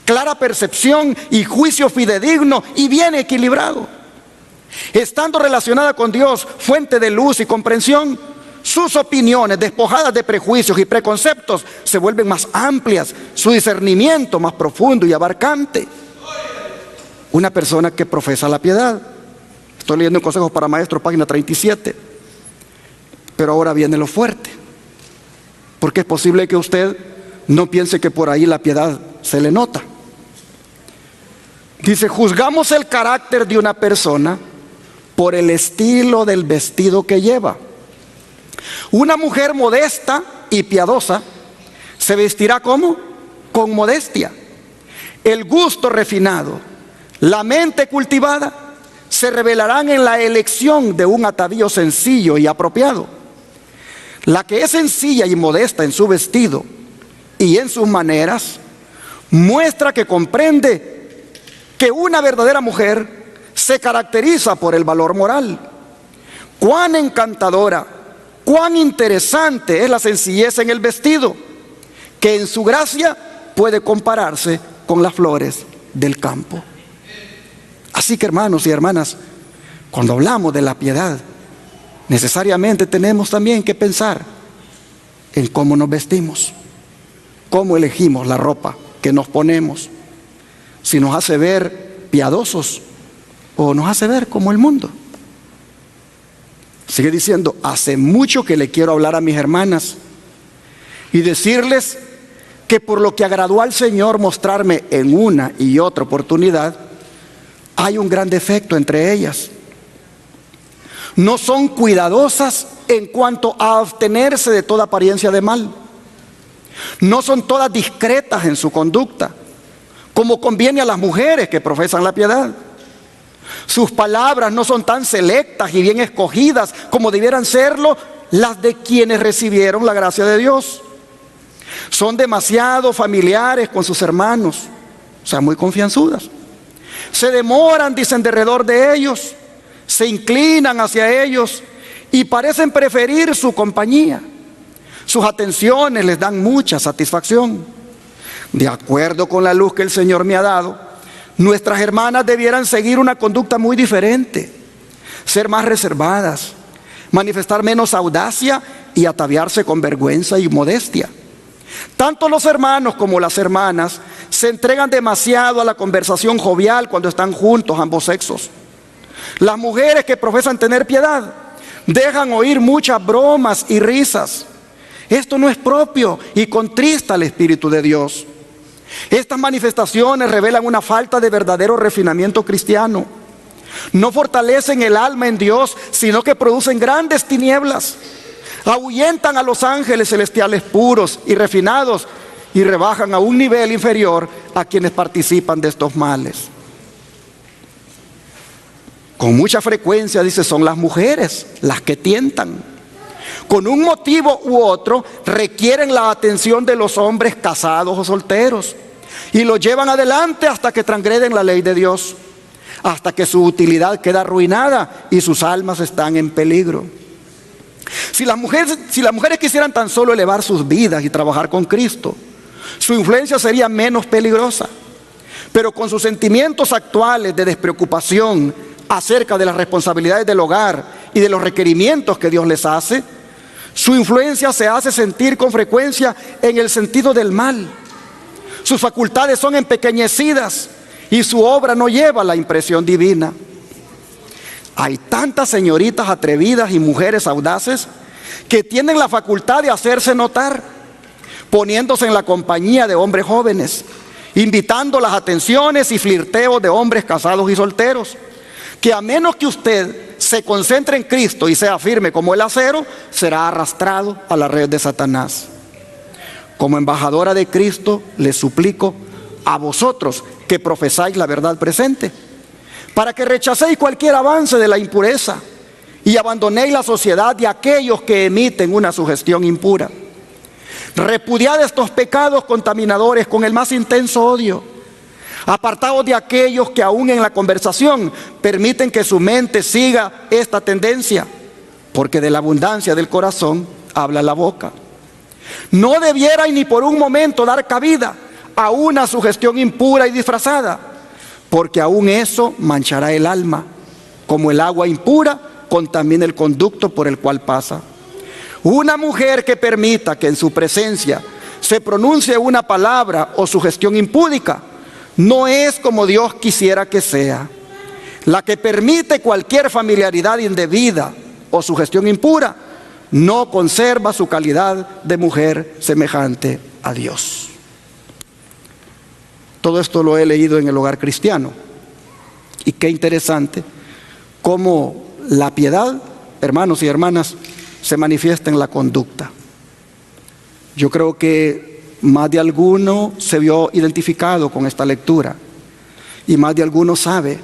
clara percepción y juicio fidedigno y bien equilibrado. Estando relacionada con Dios, fuente de luz y comprensión, sus opiniones, despojadas de prejuicios y preconceptos, se vuelven más amplias, su discernimiento más profundo y abarcante. Una persona que profesa la piedad. Estoy leyendo en Consejos para Maestros, página 37. Pero ahora viene lo fuerte, porque es posible que usted no piense que por ahí la piedad se le nota. Dice: juzgamos el carácter de una persona por el estilo del vestido que lleva. Una mujer modesta y piadosa se vestirá ¿cómo? Con modestia. El gusto refinado, la mente cultivada, se revelarán en la elección de un atavío sencillo y apropiado. La que es sencilla y modesta en su vestido y en sus maneras, muestra que comprende que una verdadera mujer se caracteriza por el valor moral. Cuán encantadora, cuán interesante es la sencillez en el vestido, que en su gracia puede compararse con las flores del campo. Así que, hermanos y hermanas, cuando hablamos de la piedad, necesariamente tenemos también que pensar en cómo nos vestimos, cómo elegimos la ropa que nos ponemos, si nos hace ver piadosos o nos hace ver como el mundo. Sigue diciendo: hace mucho que le quiero hablar a mis hermanas y decirles que por lo que agradó al Señor mostrarme en una y otra oportunidad, hay un gran defecto entre ellas. No son cuidadosas en cuanto a abstenerse de toda apariencia de mal. No son todas discretas en su conducta, como conviene a las mujeres que profesan la piedad. Sus palabras no son tan selectas y bien escogidas como debieran serlo las de quienes recibieron la gracia de Dios. Son demasiado familiares con sus hermanos, o sea, muy confianzudas. Se demoran, dicen, derredor de ellos, se inclinan hacia ellos y parecen preferir su compañía. Sus atenciones les dan mucha satisfacción. De acuerdo con la luz que el Señor me ha dado, nuestras hermanas debieran seguir una conducta muy diferente, ser más reservadas, manifestar menos audacia y ataviarse con vergüenza y modestia. Tanto los hermanos como las hermanas se entregan demasiado a la conversación jovial cuando están juntos ambos sexos. Las mujeres que profesan tener piedad dejan oír muchas bromas y risas. Esto no es propio y contrista al Espíritu de Dios. Estas manifestaciones revelan una falta de verdadero refinamiento cristiano. No fortalecen el alma en Dios, sino que producen grandes tinieblas. Ahuyentan a los ángeles celestiales puros y refinados y rebajan a un nivel inferior a quienes participan de estos males. Con mucha frecuencia, dice, son las mujeres las que tientan. Con un motivo u otro requieren la atención de los hombres casados o solteros y los llevan adelante hasta que transgreden la ley de Dios, hasta que su utilidad queda arruinada y sus almas están en peligro. Si las mujeres quisieran tan solo elevar sus vidas y trabajar con Cristo, su influencia sería menos peligrosa. Pero con sus sentimientos actuales de despreocupación acerca de las responsabilidades del hogar y de los requerimientos que Dios les hace, su influencia se hace sentir con frecuencia en el sentido del mal. Sus facultades son empequeñecidas y su obra no lleva la impresión divina. Hay tantas señoritas atrevidas y mujeres audaces que tienen la facultad de hacerse notar, poniéndose en la compañía de hombres jóvenes, invitando las atenciones y flirteos de hombres casados y solteros, que a menos que usted se concentre en Cristo y sea firme como el acero, será arrastrado a la red de Satanás. Como embajadora de Cristo, les suplico a vosotros que profesáis la verdad presente, para que rechacéis cualquier avance de la impureza y abandonéis la sociedad de aquellos que emiten una sugestión impura. Repudiad estos pecados contaminadores con el más intenso odio. Apartaos de aquellos que aún en la conversación permiten que su mente siga esta tendencia, porque de la abundancia del corazón habla la boca. No debierais ni por un momento dar cabida a una sugestión impura y disfrazada, porque aún eso manchará el alma, como el agua impura contamina el conducto por el cual pasa. Una mujer que permita que en su presencia se pronuncie una palabra o sugestión impúdica, no es como Dios quisiera que sea. La que permite cualquier familiaridad indebida o sugestión impura, no conserva su calidad de mujer semejante a Dios. Todo esto lo he leído en el Hogar Cristiano. Y qué interesante cómo la piedad, hermanos y hermanas, se manifiesta en la conducta. Yo creo que más de alguno se vio identificado con esta lectura y más de alguno sabe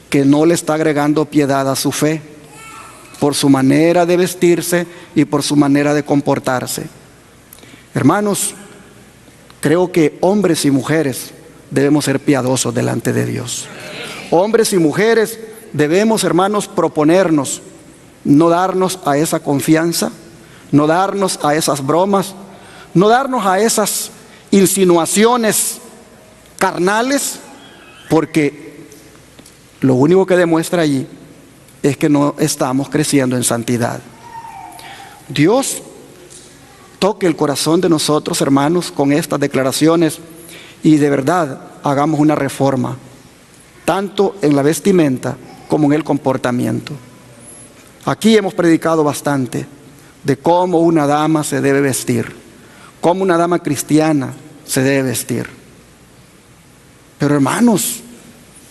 que no le está agregando piedad a su fe por su manera de vestirse y por su manera de comportarse. Hermanos, creo que hombres y mujeres debemos ser piadosos delante de Dios. Hombres y mujeres debemos, hermanos, proponernos no darnos a esa confianza, no darnos a esas bromas, no darnos a esas insinuaciones carnales, porque lo único que demuestra allí es que no estamos creciendo en santidad. Dios toque el corazón de nosotros, hermanos, con estas declaraciones y de verdad hagamos una reforma, tanto en la vestimenta como en el comportamiento. Aquí hemos predicado bastante de cómo una dama se debe vestir, cómo una dama cristiana se debe vestir. Pero hermanos,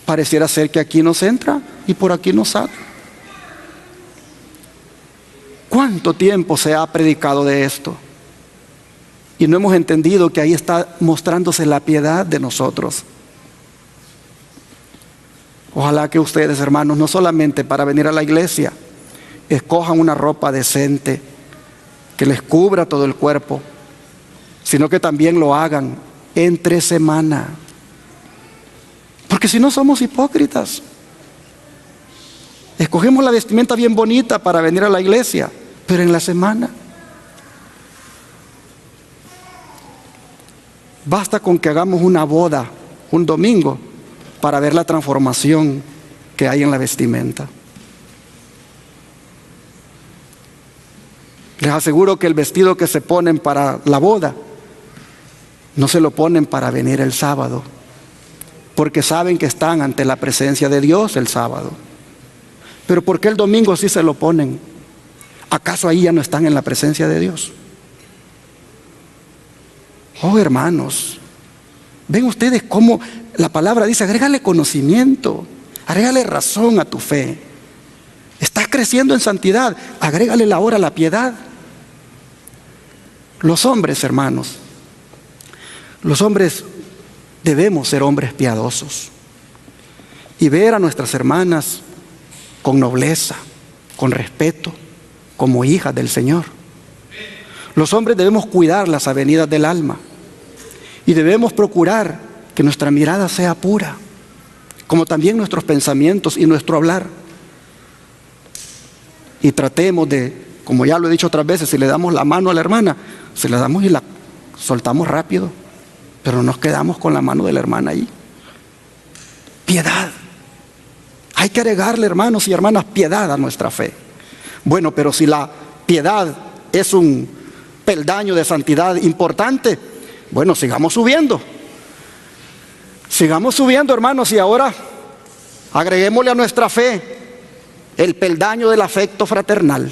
pareciera ser que aquí nos entra y por aquí nos sale. ¿Cuánto tiempo se ha predicado de esto? Y no hemos entendido que ahí está mostrándose la piedad de nosotros. Ojalá que ustedes, hermanos, no solamente para venir a la iglesia, escojan una ropa decente que les cubra todo el cuerpo, sino que también lo hagan entre semana. Porque si no somos hipócritas. Escogemos la vestimenta bien bonita para venir a la iglesia, pero en la semana. Basta con que hagamos una boda un domingo para ver la transformación que hay en la vestimenta. Les aseguro que el vestido que se ponen para la boda no se lo ponen para venir el sábado, porque saben que están ante la presencia de Dios el sábado. Pero ¿por qué el domingo sí se lo ponen? ¿Acaso ahí ya no están en la presencia de Dios? Oh, hermanos, ven ustedes cómo la palabra dice: agrégale conocimiento, agrégale razón a tu fe. Estás creciendo en santidad, agrégale ahora la piedad. Los hombres, hermanos, los hombres debemos ser hombres piadosos y ver a nuestras hermanas con nobleza, con respeto, como hijas del Señor. Los hombres debemos cuidar las avenidas del alma y debemos procurar que nuestra mirada sea pura, como también nuestros pensamientos y nuestro hablar. Y tratemos de, como ya lo he dicho otras veces, si le damos la mano a la hermana, se la damos y la soltamos rápido, pero no nos quedamos con la mano de la hermana ahí. Piedad. Hay que agregarle, hermanos y hermanas, piedad a nuestra fe. Bueno, pero si la piedad es un peldaño de santidad importante, bueno, sigamos subiendo. Sigamos subiendo, hermanos, y ahora agreguémosle a nuestra fe el peldaño del afecto fraternal,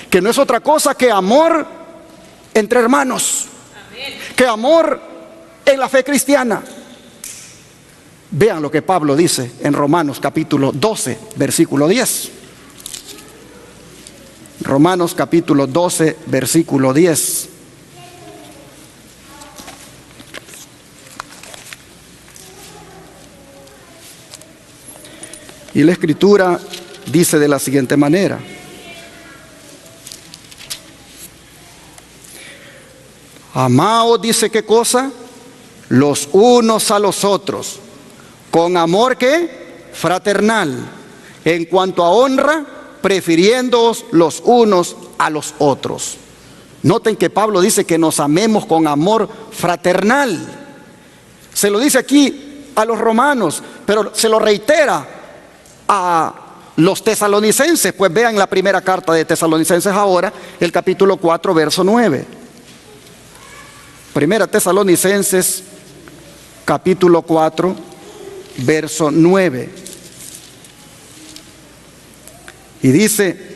que no es otra cosa que amor entre hermanos, que amor en la fe cristiana. Vean lo que Pablo dice en Romanos capítulo 12, versículo 10. Romanos capítulo 12, versículo 10. Y la Escritura dice de la siguiente manera: amaos, dice, ¿qué cosa? Los unos a los otros, con amor que fraternal, en cuanto a honra, prefiriéndoos los unos a los otros. Noten que Pablo dice que nos amemos con amor fraternal. Se lo dice aquí a los romanos, pero se lo reitera a los tesalonicenses. Pues vean la primera carta de Tesalonicenses ahora, el capítulo 4, verso 9. Primera Tesalonicenses, capítulo 4, verso 9. Y dice: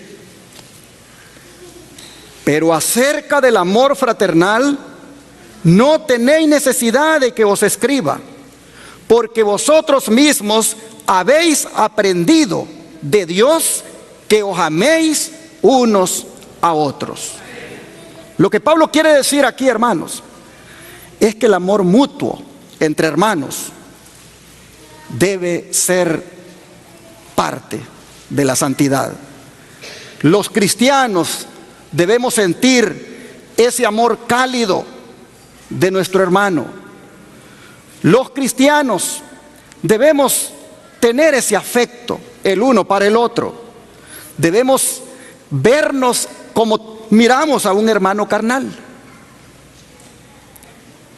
pero acerca del amor fraternal no tenéis necesidad de que os escriba, porque vosotros mismos habéis aprendido de Dios que os améis unos a otros. Lo que Pablo quiere decir aquí, hermanos, es que el amor mutuo entre hermanos debe ser parte de la santidad. Los cristianos debemos sentir ese amor cálido de nuestro hermano. Los cristianos debemos tener ese afecto el uno para el otro. Debemos vernos como miramos a un hermano carnal.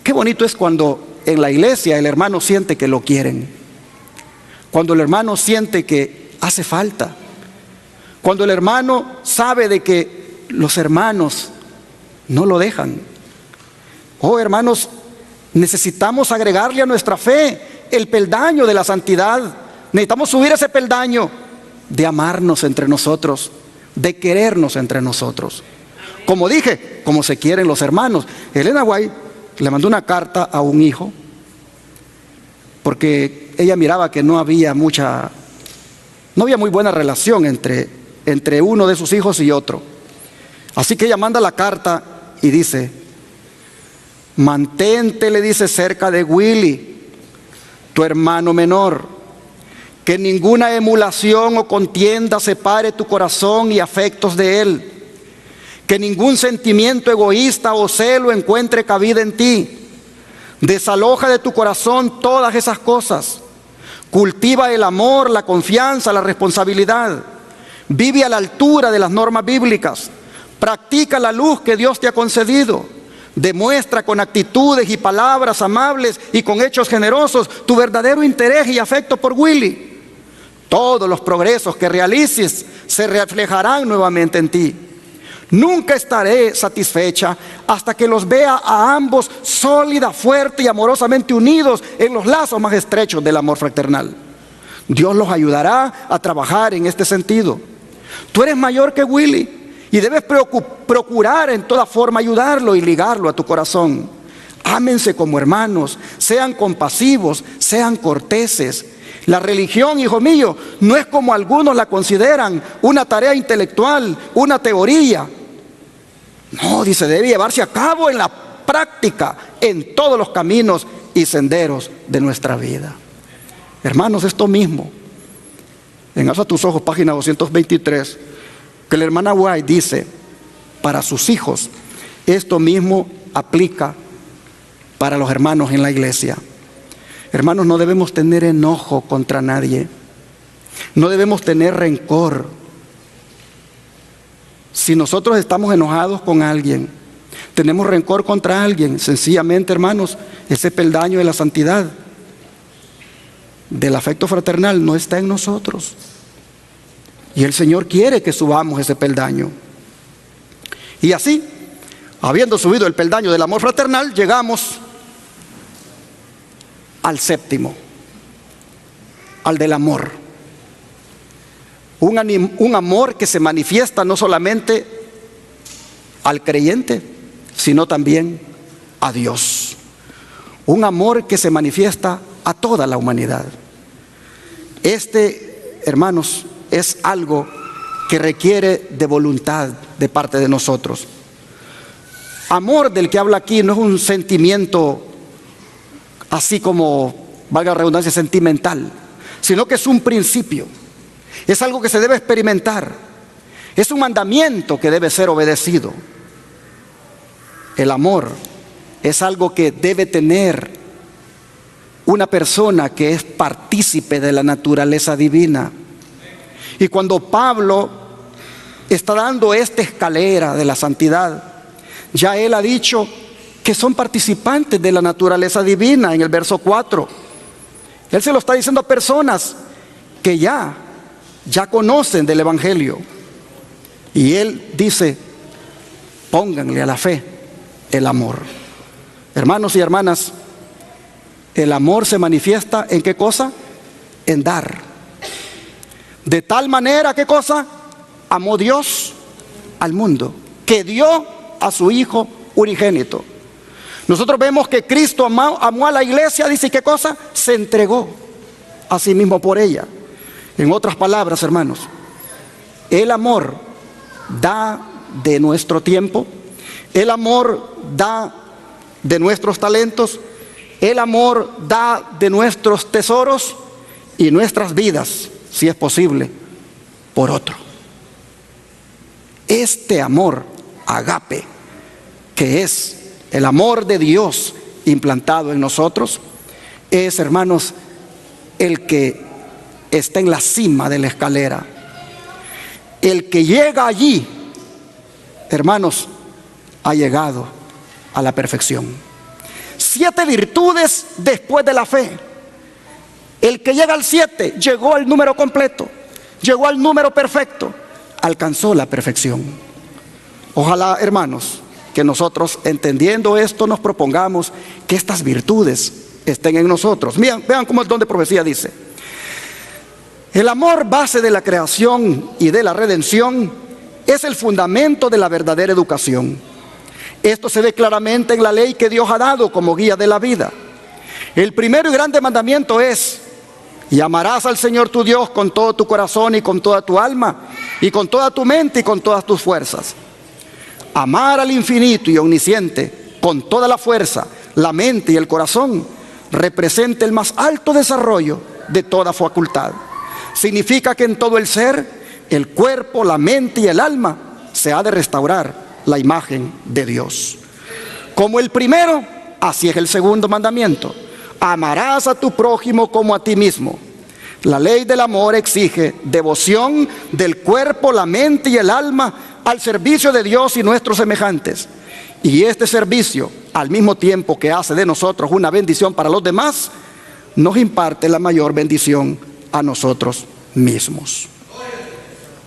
Qué bonito es cuando en la iglesia el hermano siente que lo quieren, cuando el hermano siente que hace falta, cuando el hermano sabe de que los hermanos no lo dejan. Oh, hermanos, necesitamos agregarle a nuestra fe el peldaño de la santidad. Necesitamos subir ese peldaño de amarnos entre nosotros, de querernos entre nosotros. Como dije, como se quieren los hermanos. Elena White le mandó una carta a un hijo porque ella miraba que no había muy buena relación entre uno de sus hijos y otro. Así que ella manda la carta y dice: mantente, le dice, cerca de Willy, tu hermano menor, que ninguna emulación o contienda separe tu corazón y afectos de él, Que ningún sentimiento egoísta o celo encuentre cabida en ti. Desaloja de tu corazón todas esas cosas. Cultiva el amor, la confianza, la responsabilidad. Vive a la altura de las normas bíblicas. Practica la luz que Dios te ha concedido. Demuestra con actitudes y palabras amables y con hechos generosos tu verdadero interés y afecto por Willy. Todos los progresos que realices se reflejarán nuevamente en ti. Nunca estaré satisfecha hasta que los vea a ambos sólida, fuerte y amorosamente unidos en los lazos más estrechos del amor fraternal. Dios los ayudará a trabajar en este sentido. Tú eres mayor que Willy y debes procurar en toda forma ayudarlo y ligarlo a tu corazón. Ámense como hermanos, sean compasivos, sean corteses. La religión, hijo mío, no es como algunos la consideran, una tarea intelectual, una teoría. No, dice, debe llevarse a cabo en la práctica, en todos los caminos y senderos de nuestra vida. Hermanos, esto mismo, en Alza tus ojos, página 223, que la hermana White dice, para sus hijos, esto mismo aplica para los hermanos en la iglesia. Hermanos, no debemos tener enojo contra nadie, no debemos tener rencor. Si nosotros estamos enojados con alguien, tenemos rencor contra alguien, sencillamente, hermanos, ese peldaño de la santidad, del afecto fraternal, no está en nosotros. Y el Señor quiere que subamos ese peldaño. Y así, habiendo subido el peldaño del amor fraternal, llegamos al séptimo, al del amor. Un amor que se manifiesta no solamente al creyente, sino también a Dios. Un amor que se manifiesta a toda la humanidad. Este, hermanos, es algo que requiere de voluntad de parte de nosotros. Amor del que habla aquí no es un sentimiento así como, valga la redundancia, sentimental, sino que es un principio. Es algo que se debe experimentar. Es un mandamiento que debe ser obedecido. El amor es algo que debe tener una persona que es partícipe de la naturaleza divina. Y cuando Pablo está dando esta escalera de la santidad, ya él ha dicho que son participantes de la naturaleza divina en el verso 4. Él se lo está diciendo a personas que ya conocen del Evangelio. Y él dice, pónganle a la fe el amor. Hermanos y hermanas, el amor se manifiesta ¿en qué cosa? En dar. De tal manera, ¿qué cosa? Amó Dios al mundo, que dio a su Hijo unigénito. Nosotros vemos que Cristo amó a la iglesia, dice, ¿qué cosa? Se entregó a sí mismo por ella. En otras palabras, hermanos, el amor da de nuestro tiempo, el amor da de nuestros talentos, el amor da de nuestros tesoros y nuestras vidas, si es posible, por otro. Este amor, agape, que es el amor de Dios implantado en nosotros, es, hermanos, el que está en la cima de la escalera. El que llega allí, hermanos, ha llegado a la perfección. 7 virtudes después de la fe. El que llega al 7 llegó al número completo, llegó al número perfecto, alcanzó la perfección. Ojalá, hermanos, que nosotros, entendiendo esto, nos propongamos que estas virtudes estén en nosotros. Vean cómo el don de profecía dice: el amor, base de la creación y de la redención, es el fundamento de la verdadera educación. Esto se ve claramente en la ley que Dios ha dado como guía de la vida. El primero y grande mandamiento es: y amarás al Señor tu Dios con todo tu corazón y con toda tu alma y con toda tu mente y con todas tus fuerzas. Amar al infinito y omnisciente con toda la fuerza, la mente y el corazón representa el más alto desarrollo de toda facultad. Significa que en todo el ser, el cuerpo, la mente y el alma se ha de restaurar la imagen de Dios. Como el primero, así es el segundo mandamiento: amarás a tu prójimo como a ti mismo. La ley del amor exige devoción del cuerpo, la mente y el alma al servicio de Dios y nuestros semejantes. Y este servicio, al mismo tiempo que hace de nosotros una bendición para los demás, nos imparte la mayor bendición a nosotros mismos.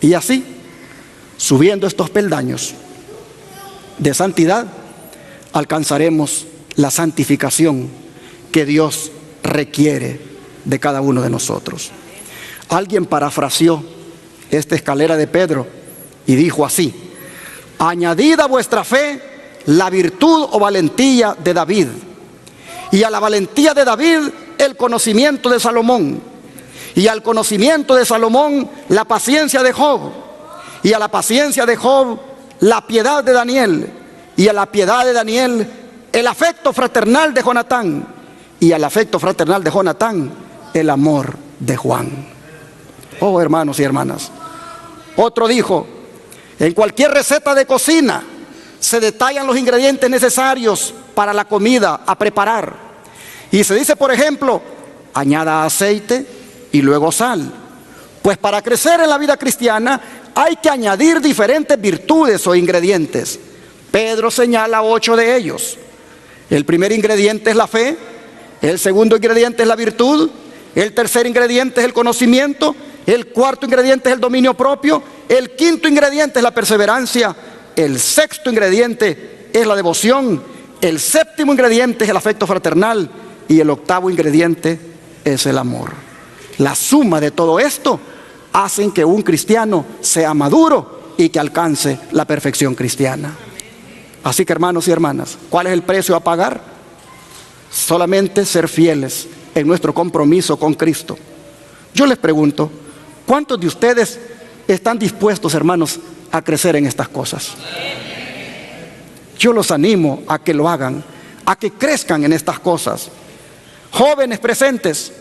Y así, subiendo estos peldaños de santidad, alcanzaremos la santificación que Dios requiere de cada uno de nosotros. Alguien parafraseó esta escalera de Pedro y dijo así: añadid a vuestra fe la virtud o valentía de David, y a la valentía de David el conocimiento de Salomón, y al conocimiento de Salomón la paciencia de Job, y a la paciencia de Job la piedad de Daniel, y a la piedad de Daniel el afecto fraternal de Jonatán, y al afecto fraternal de Jonatán el amor de Juan. Oh, hermanos y hermanas, otro dijo: en cualquier receta de cocina se detallan los ingredientes necesarios para la comida a preparar, y se dice, por ejemplo, añada aceite y luego sal. Pues para crecer en la vida cristiana hay que añadir diferentes virtudes o ingredientes. Pedro señala 8 de ellos. El primer ingrediente es la fe, el segundo ingrediente es la virtud, el tercer ingrediente es el conocimiento, el cuarto ingrediente es el dominio propio, el quinto ingrediente es la perseverancia, el sexto ingrediente es la devoción, el séptimo ingrediente es el afecto fraternal y el octavo ingrediente es el amor. La suma de todo esto hacen que un cristiano sea maduro y que alcance la perfección cristiana. Así que, hermanos y hermanas, ¿cuál es el precio a pagar? Solamente ser fieles en nuestro compromiso con Cristo. Yo les pregunto, ¿cuántos de ustedes están dispuestos, hermanos, a crecer en estas cosas? Yo los animo a que lo hagan, a que crezcan en estas cosas. Jóvenes presentes,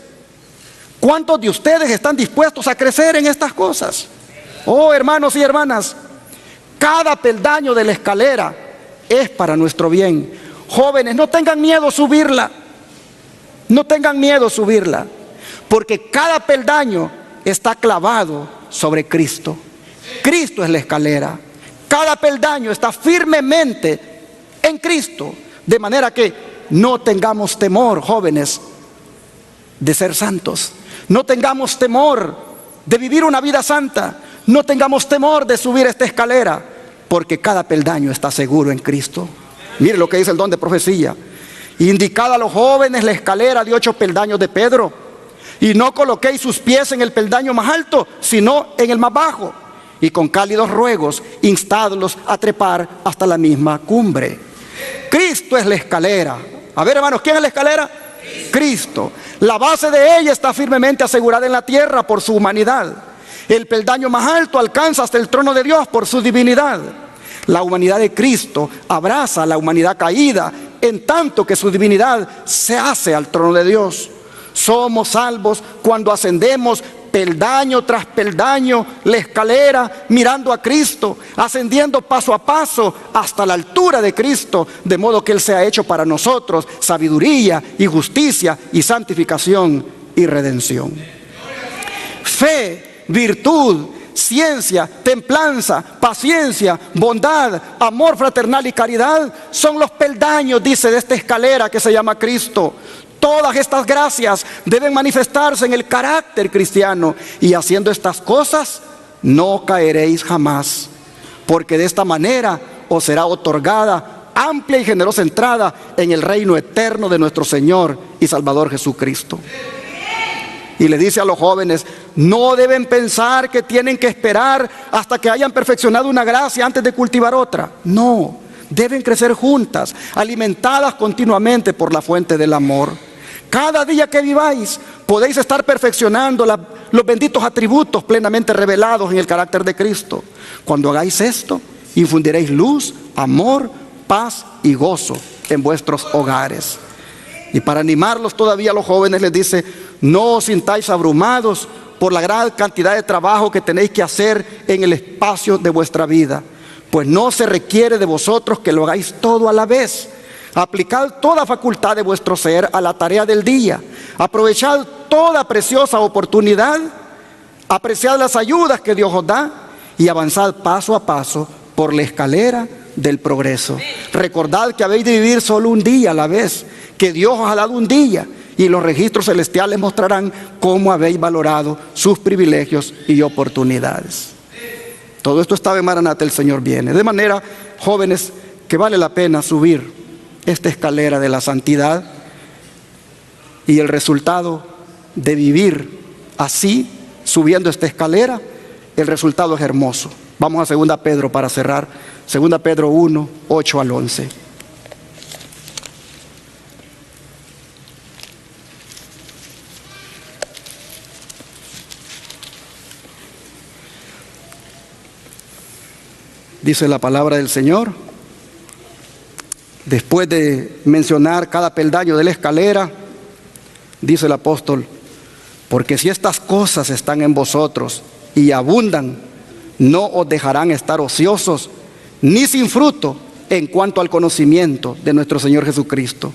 ¿cuántos de ustedes están dispuestos a crecer en estas cosas? Oh, hermanos y hermanas, cada peldaño de la escalera es para nuestro bien. Jóvenes, no tengan miedo a subirla. No tengan miedo a subirla, porque cada peldaño está clavado sobre Cristo. Cristo es la escalera. Cada peldaño está firmemente en Cristo, de manera que no tengamos temor, jóvenes, de ser santos. No tengamos temor de vivir una vida santa. No tengamos temor de subir esta escalera, porque cada peldaño está seguro en Cristo. Mire lo que dice el don de profecía: indicad a los jóvenes la escalera de 8 peldaños de Pedro, y no coloquéis sus pies en el peldaño más alto, sino en el más bajo, y con cálidos ruegos instadlos a trepar hasta la misma cumbre. Cristo es la escalera. A ver, hermanos, ¿quién es la escalera? Cristo. La base de ella está firmemente asegurada en la tierra por su humanidad. El peldaño más alto alcanza hasta el trono de Dios por su divinidad. La humanidad de Cristo abraza a la humanidad caída, en tanto que su divinidad se hace al trono de Dios. Somos salvos cuando ascendemos peldaño tras peldaño la escalera, mirando a Cristo, ascendiendo paso a paso hasta la altura de Cristo, de modo que Él sea hecho para nosotros sabiduría y justicia y santificación y redención. Fe, virtud, ciencia, templanza, paciencia, bondad, amor fraternal y caridad son los peldaños, dice, de esta escalera que se llama Cristo. Todas estas gracias deben manifestarse en el carácter cristiano, y haciendo estas cosas no caeréis jamás, porque de esta manera os será otorgada amplia y generosa entrada en el reino eterno de nuestro Señor y Salvador Jesucristo. Y le dice a los jóvenes: no deben pensar que tienen que esperar hasta que hayan perfeccionado una gracia antes de cultivar otra. No, deben crecer juntas, alimentadas continuamente por la fuente del amor. Cada día que viváis podéis estar perfeccionando los benditos atributos plenamente revelados en el carácter de Cristo. Cuando hagáis esto, infundiréis luz, amor, paz y gozo en vuestros hogares. Y para animarlos todavía a los jóvenes les dice: no os sintáis abrumados por la gran cantidad de trabajo que tenéis que hacer en el espacio de vuestra vida. Pues no se requiere de vosotros que lo hagáis todo a la vez. Aplicad toda facultad de vuestro ser a la tarea del día. Aprovechad toda preciosa oportunidad. Apreciad las ayudas que Dios os da y avanzad paso a paso por la escalera del progreso. Recordad que habéis de vivir solo un día a la vez, que Dios os ha dado un día y los registros celestiales mostrarán cómo habéis valorado sus privilegios y oportunidades. Todo esto estaba en Maranata, el Señor viene. De manera, jóvenes, que vale la pena subir esta escalera de la santidad, y el resultado de vivir así, subiendo esta escalera, el resultado es hermoso. Vamos a 2 Pedro para cerrar. 2 Pedro 1, 8 al 11. Dice la palabra del Señor, después de mencionar cada peldaño de la escalera, dice el apóstol: porque si estas cosas están en vosotros y abundan, no os dejarán estar ociosos ni sin fruto en cuanto al conocimiento de nuestro Señor Jesucristo.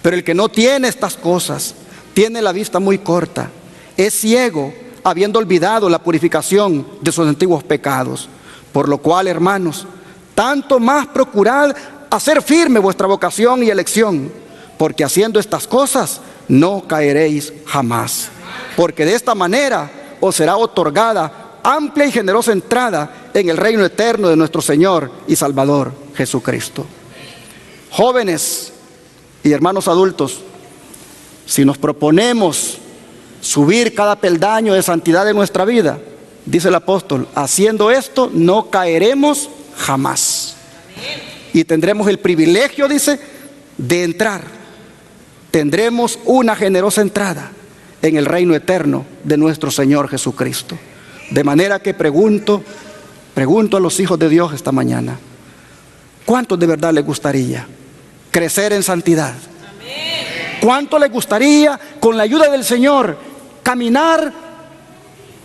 Pero el que no tiene estas cosas tiene la vista muy corta, es ciego, habiendo olvidado la purificación de sus antiguos pecados. Por lo cual, hermanos, tanto más procurad hacer firme vuestra vocación y elección, porque haciendo estas cosas no caeréis jamás. Porque de esta manera os será otorgada amplia y generosa entrada en el reino eterno de nuestro Señor y Salvador Jesucristo. Jóvenes y hermanos adultos, si nos proponemos subir cada peldaño de santidad de nuestra vida, dice el apóstol, haciendo esto no caeremos jamás. Y tendremos el privilegio, dice, de entrar. Tendremos una generosa entrada en el reino eterno de nuestro Señor Jesucristo. De manera que pregunto a los hijos de Dios esta mañana: ¿cuántos de verdad les gustaría crecer en santidad? ¿Cuánto les gustaría, con la ayuda del Señor, caminar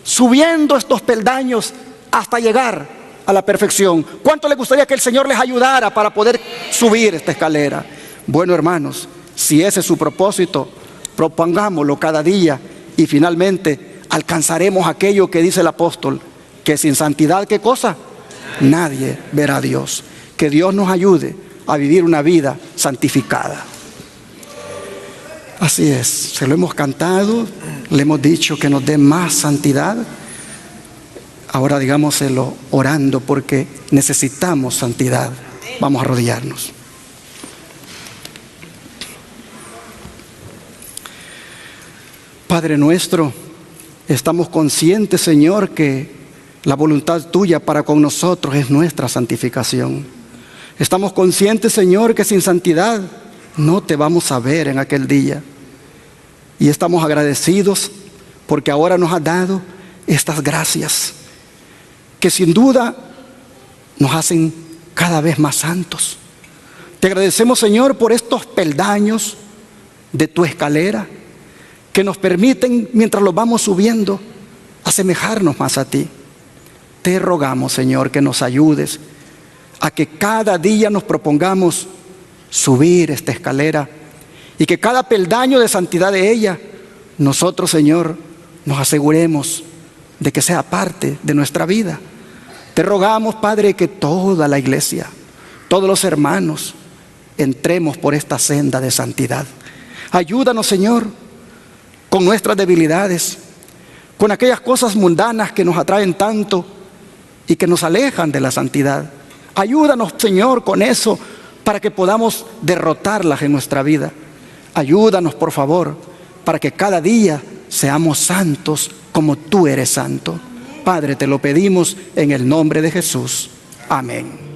subiendo estos peldaños hasta llegar a la perfección? ¿Cuánto les gustaría que el Señor les ayudara para poder subir esta escalera? Bueno, hermanos, si ese es su propósito, propongámoslo cada día y finalmente alcanzaremos aquello que dice el apóstol, que sin santidad, ¿qué cosa? Nadie verá a Dios. Que Dios nos ayude a vivir una vida santificada. Así es, se lo hemos cantado, le hemos dicho que nos dé más santidad. Ahora digámoselo orando, porque necesitamos santidad. Vamos a arrodillarnos. Padre nuestro, estamos conscientes, Señor, que la voluntad tuya para con nosotros es nuestra santificación. Estamos conscientes, Señor, que sin santidad no te vamos a ver en aquel día. Y estamos agradecidos porque ahora nos has dado estas gracias, que sin duda nos hacen cada vez más santos. Te agradecemos, Señor, por estos peldaños de tu escalera, que nos permiten, mientras los vamos subiendo, asemejarnos más a ti. Te rogamos, Señor, que nos ayudes a que cada día nos propongamos subir esta escalera y que cada peldaño de santidad de ella, nosotros, Señor, nos aseguremos de que sea parte de nuestra vida. Te rogamos, Padre, que toda la iglesia, todos los hermanos, entremos por esta senda de santidad. Ayúdanos, Señor, con nuestras debilidades, con aquellas cosas mundanas que nos atraen tanto y que nos alejan de la santidad. Ayúdanos, Señor, con eso, para que podamos derrotarlas en nuestra vida. Ayúdanos, por favor, para que cada día seamos santos como tú eres santo. Padre, te lo pedimos en el nombre de Jesús. Amén.